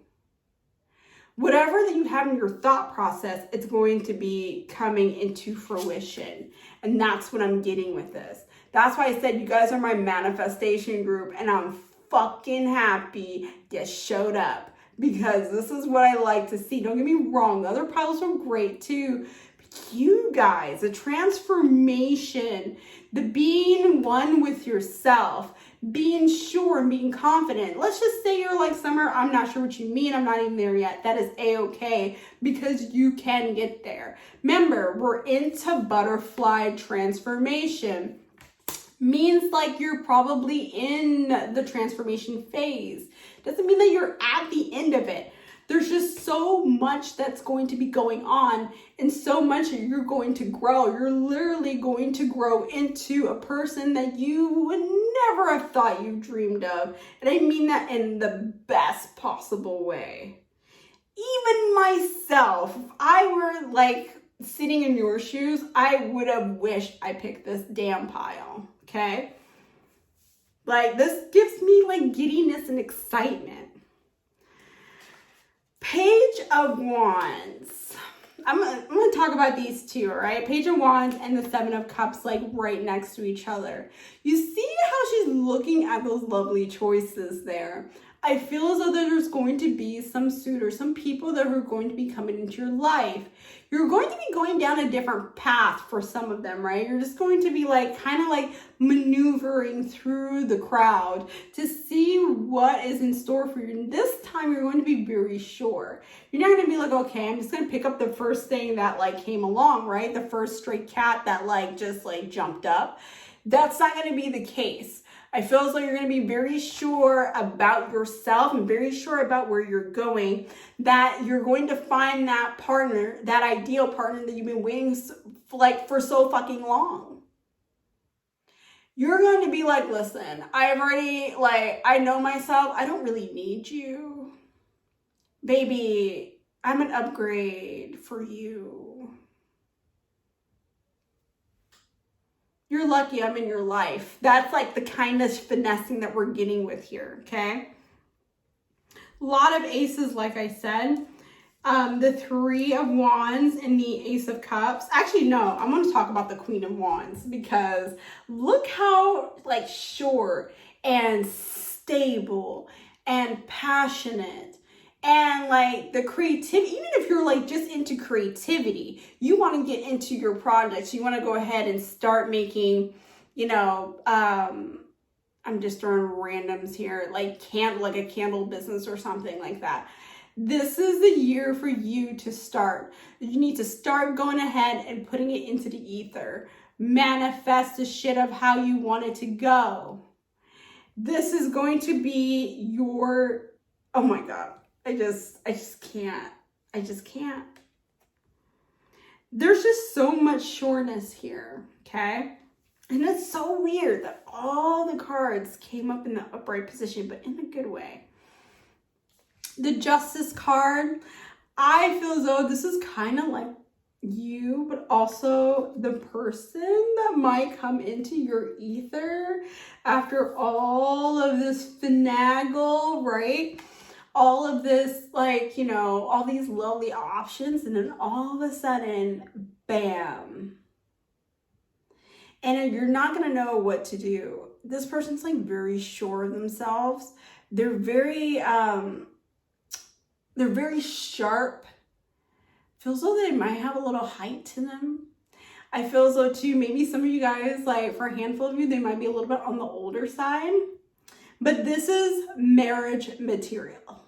Whatever that you have in your thought process, it's going to be coming into fruition. And that's what I'm getting with this. That's why I said you guys are my manifestation group, and I'm fucking happy you showed up, because this is what I like to see. Don't get me wrong, the other piles are great too. But you guys, the transformation, the being one with yourself, being sure and being confident. Let's just say you're like Summer, I'm not sure what you mean, I'm not even there yet. That is a-okay, because you can get there. Remember, we're into butterfly transformation. Means like you're probably in the transformation phase. Doesn't mean that you're at the end of it. There's just so much that's going to be going on and so much that you're going to grow. You're literally going to grow into a person that you would never have thought you dreamed of. And I mean that in the best possible way. Even myself, if I were like sitting in your shoes, I would have wished I picked this damn pile, okay? Like, this gives me like giddiness and excitement. Page of Wands. I'm gonna talk about these two, all right? Page of Wands and the Seven of Cups, like right next to each other. You see how she's looking at those lovely choices there. I feel as though there's going to be some suitors, some people that are going to be coming into your life. You're going to be going down a different path for some of them, right? You're just going to be like, kind of like maneuvering through the crowd to see what is in store for you. And this time you're going to be very sure. You're not going to be like, okay, I'm just going to pick up the first thing that like came along, right? The first stray cat that like just like jumped up. That's not going to be the case. I feel as though you're going to be very sure about yourself and very sure about where you're going, that you're going to find that partner, that ideal partner that you've been waiting for so fucking long. You're going to be like, listen, I know myself. I don't really need you. Baby, I'm an upgrade for you. You're lucky I'm in your life. That's like the kind of finessing that we're getting with here, okay? A lot of aces, like I said. The Three of Wands and the Ace of Cups. Actually, no, I'm going to talk about the Queen of Wands because look how like sure and stable and passionate and like the creativity, even if you're like just into creativity, you want to get into your projects. You want to go ahead and start making, you know, I'm just throwing randoms here, like a candle business or something like that. This is the year for you to start. You need to start going ahead and putting it into the ether. Manifest the shit of how you want it to go. This is going to be your, oh my God. I just can't. I just can't. There's just so much sureness here, okay? And it's so weird that all the cards came up in the upright position, but in a good way. The Justice card, I feel as though this is kind of like you, but also the person that might come into your ether after all of this finagle, right? All of this, like, you know, all these lovely options, and then all of a sudden, bam. And you're not going to know what to do. This person's like very sure of themselves. They're very sharp. Feels as though they might have a little height to them. I feel as though too, maybe some of you guys, like for a handful of you, they might be a little bit on the older side. But this is marriage material.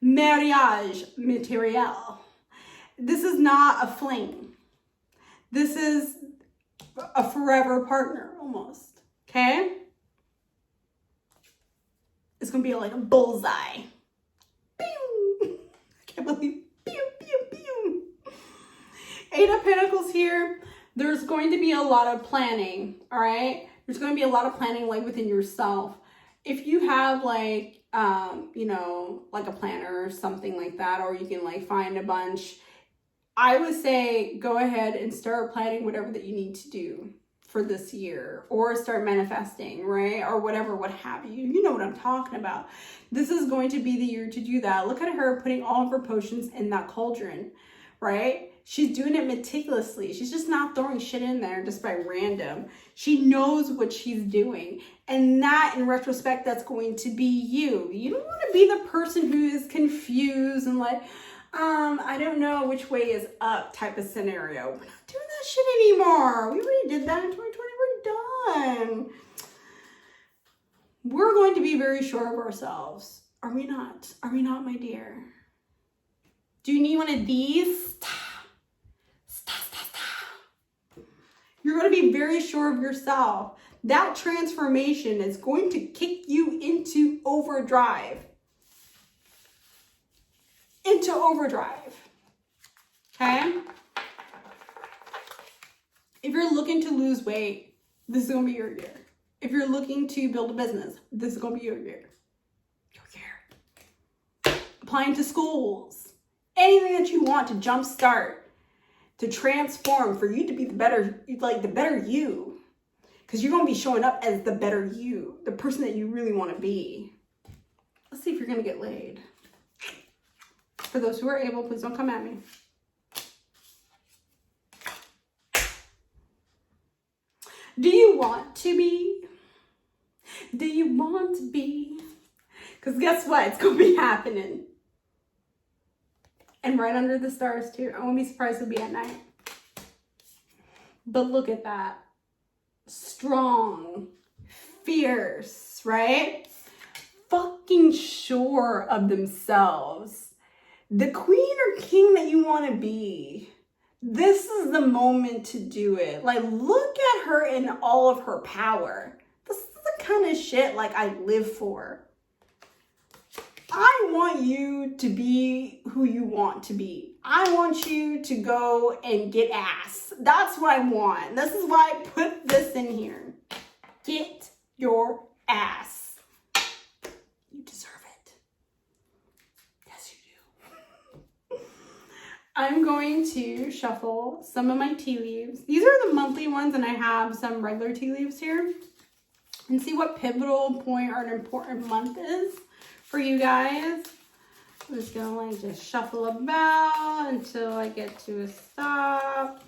Mariage material. This is not a fling. This is a forever partner almost. Okay? It's going to be like a bullseye. Pew! I can't believe. Pew, pew, pew. Eight of Pentacles here. There's going to be a lot of planning. All right? There's going to be a lot of planning like within yourself. If you have like, you know, like a planner or something like that, or you can like find a bunch, I would say go ahead and start planning whatever that you need to do for this year, or start manifesting, right? Or whatever, what have you. You know what I'm talking about. This is going to be the year to do that. Look at her putting all of her potions in that cauldron, right? She's doing it meticulously. She's just not throwing shit in there just by random. She knows what she's doing. And that, in retrospect, that's going to be you. You don't want to be the person who is confused and like, I don't know which way is up type of scenario. We're not doing that shit anymore. We already did that in 2020. We're done. We're going to be very sure of ourselves. Are we not? Are we not, my dear? Do you need one of these? You're going to be very sure of yourself. That transformation is going to kick you into overdrive. into overdrive. Okay? If you're looking to lose weight, this is going to be your year. If you're looking to build a business, this is going to be your year. Your year. Applying to schools. Anything that you want to jumpstart, to transform, for you to be the better you. Because you're going to be showing up as the better you, the person that you really want to be. Let's see if you're going to get laid. For those who are able, please don't come at me. Do you want to be? Do you want to be? Because guess what? It's going to be happening. And right under the stars too. I won't be surprised it'll be at night. But look at that. Strong, fierce, right? Fucking sure of themselves. The queen or king that you want to be. This is the moment to do it. Like, look at her in all of her power. This is the kind of shit like I live for. I want you to be who you want to be. I want you to go and get ass. That's what I want. This is why I put this in here. Get your ass. You deserve it. Yes, you do. I'm going to shuffle some of my tea leaves. These are the monthly ones, and I have some regular tea leaves here. And see what pivotal point or an important month is for you guys. I'm just gonna like just shuffle about until I get to a stop.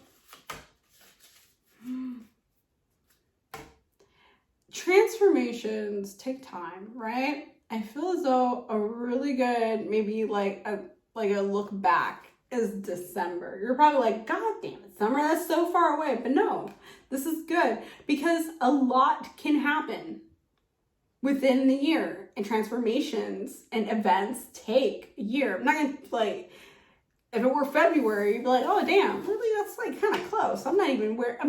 Transformations take time, right? I feel as though a really good, maybe like a look back is December. You're probably like, God damn it, summer, that's so far away. But no, this is good because a lot can happen within the year, and transformations and events take a year. I'm not gonna like, if it were February, you'd be like, oh damn, really, that's like kind of close. I'm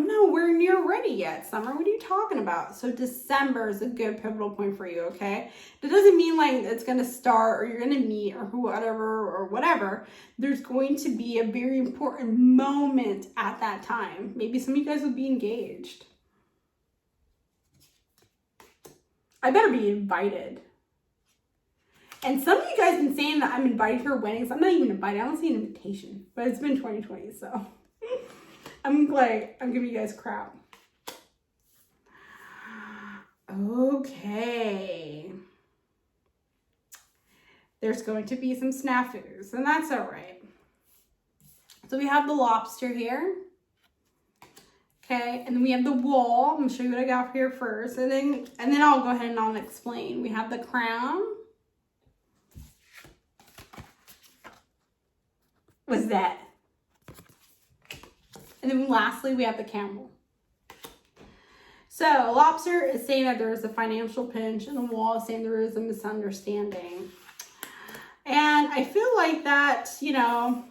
nowhere near ready yet, summer. What are you talking about? So December is a good pivotal point for you, okay? That doesn't mean like it's gonna start or you're gonna meet or whatever. There's going to be a very important moment at that time. Maybe some of you guys will be engaged. I better be invited. And some of you guys have been saying that I'm invited to your weddings. I'm not even invited. I don't see an invitation. But it's been 2020, so I'm giving you guys crap. Okay. There's going to be some snafus, and that's all right. So we have the lobster here. Okay, and then we have the wall. I'm gonna show you what I got here first, and then I'll go ahead and I'll explain. We have the crown. What's that? And then lastly, we have the camel. So lobster is saying that there is a financial pinch, and the wall is saying there is a misunderstanding. And I feel like that, you know,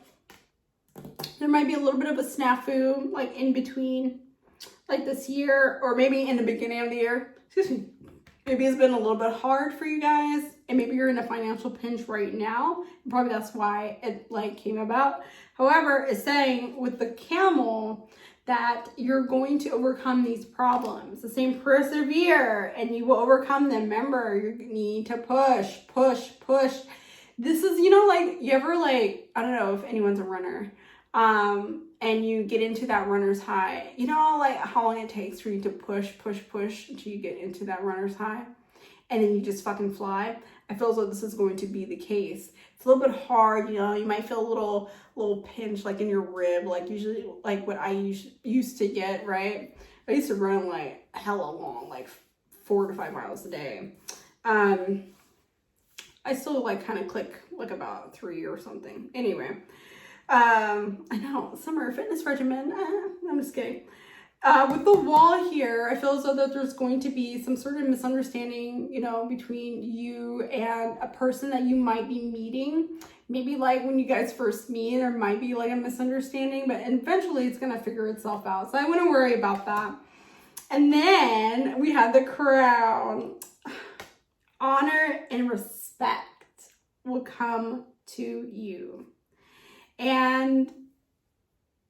there might be a little bit of a snafu, like in between, like this year, or maybe in the beginning of the year. Excuse me. Maybe it's been a little bit hard for you guys, and maybe you're in a financial pinch right now. Probably that's why it like came about. However, it's saying with the camel that you're going to overcome these problems. The same persevere, and you will overcome them. Remember, you need to push. This is, you know, like you ever like, I don't know if anyone's a runner. And you get into that runner's high, you know, like how long it takes for you to push until you get into that runner's high, and then you just fucking fly. I feel as though this is going to be the case. It's a little bit hard, you know, you might feel a little pinch like in your rib, like usually like what I used to get, right? I used to run like hella long, like 4 to 5 miles a day. I still like kind of click like about 3 or something. Anyway. I know, summer fitness regimen. I'm just kidding. With the wall here, I feel as though that there's going to be some sort of misunderstanding, you know, between you and a person that you might be meeting. Maybe like when you guys first meet, there might be like a misunderstanding, but eventually it's going to figure itself out. So I wouldn't worry about that. And then we have the crown. Honor and respect will come to you. And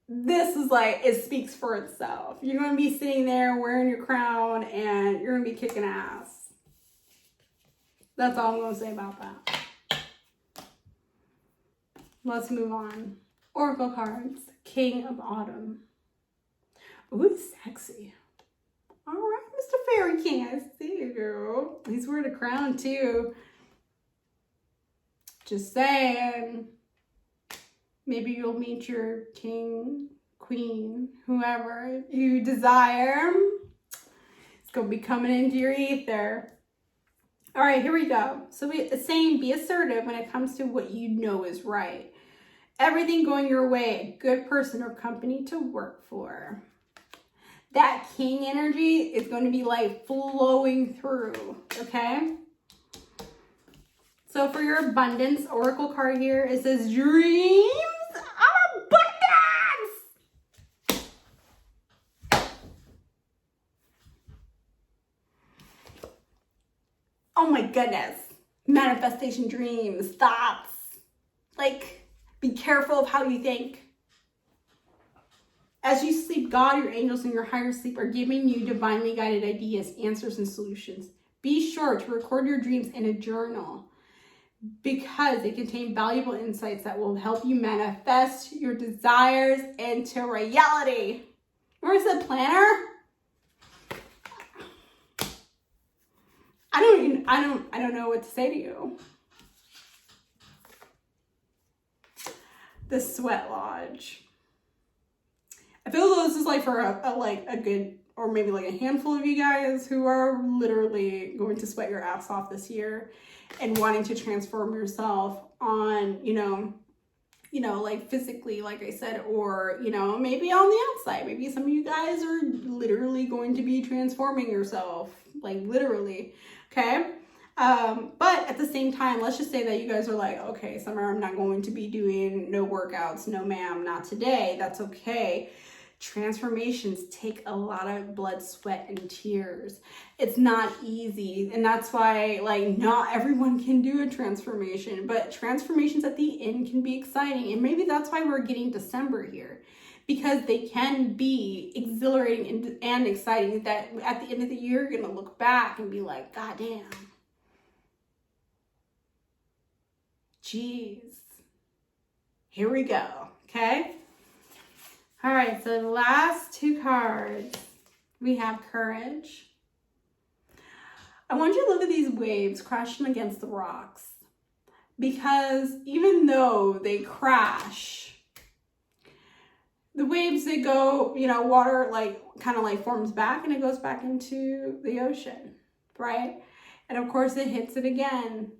this is like, it speaks for itself. You're going to be sitting there wearing your crown and you're going to be kicking ass. That's all I'm going to say about that. Let's move on. Oracle cards. King of Autumn. Ooh, sexy. All right, Mr. Fairy King, I see you, girl. He's wearing a crown, too. Just saying. Maybe you'll meet your king, queen, whoever you desire. It's going to be coming into your ether. All right, here we go. So it's saying be assertive when it comes to what you know is right. Everything going your way, a good person or company to work for. That king energy is going to be like flowing through, okay? So for your abundance oracle card here, it says dreams of abundance. Oh my goodness. Manifestation dreams, thoughts. Like, be careful of how you think. As you sleep, God, your angels, and your higher sleep are giving you divinely guided ideas, answers, and solutions. Be sure to record your dreams in a journal because they contain valuable insights that will help you manifest your desires into reality. Where's the planner? I don't know what to say to you. The Sweat Lodge. I feel this is like for a good, or maybe like a handful of you guys who are literally going to sweat your ass off this year and wanting to transform yourself on, like physically, like I said, or, maybe on the outside. Maybe some of you guys are literally going to be transforming yourself, like literally, okay? But at the same time, let's just say that you guys are like, okay, Summer, I'm not going to be doing no workouts, no ma'am, not today. That's okay. Transformations take a lot of blood, sweat, and tears. It's not easy. And that's why, like, not everyone can do a transformation, but transformations at the end can be exciting. And maybe that's why we're getting December here, because they can be exhilarating and exciting that at the end of the year, you're going to look back and be like, God damn. Jeez. Here we go. Okay. All right, so the last two cards, we have Courage. I want you to look at these waves crashing against the rocks, because even though they crash, the waves, they go, water kind of forms back and it goes back into the ocean, right? And of course it hits it again.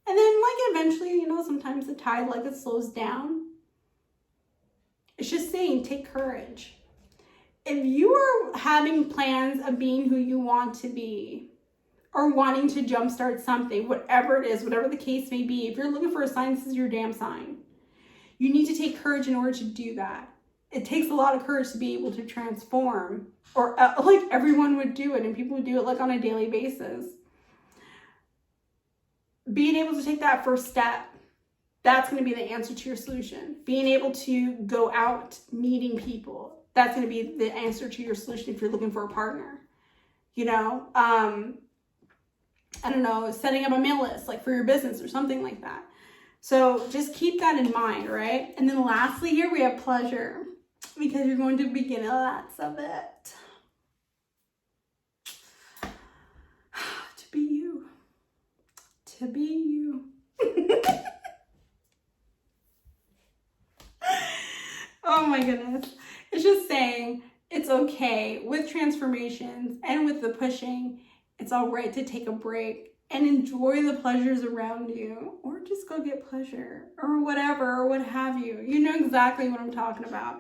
And then eventually, sometimes the tide it slows down. It's just saying, take courage. If you are having plans of being who you want to be, or wanting to jumpstart something, whatever it is, whatever the case may be, if you're looking for a sign, this is your damn sign. You need to take courage in order to do that. It takes a lot of courage to be able to transform, or everyone would do it, and people would do it on a daily basis. Being able to take that first step, that's going to be the answer to your solution. Being able to go out meeting people, that's going to be the answer to your solution if you're looking for a partner. I don't know, setting up a mail list for your business or something like that. So just keep that in mind, right? And then lastly here we have pleasure, because you're going to begin lots of it. To be you. To be you. Oh my goodness. It's just saying it's okay with transformations and with the pushing. It's all right to take a break and enjoy the pleasures around you, or just go get pleasure or whatever, or what have you. You know exactly what I'm talking about.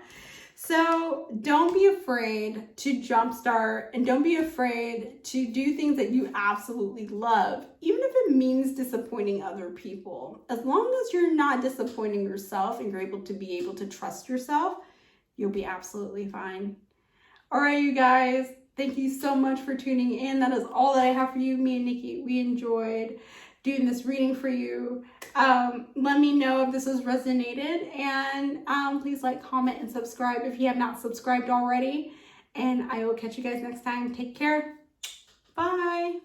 So don't be afraid to jumpstart, and don't be afraid to do things that you absolutely love, even if it means disappointing other people. As long as you're not disappointing yourself and you're able to trust yourself, you'll be absolutely fine. All right, you guys, thank you so much for tuning in. That is all that I have for you. Me and Nikki, we enjoyed doing this reading for you. Let me know if this has resonated, and please like, comment, and subscribe if you have not subscribed already. And I will catch you guys next time. Take care. Bye.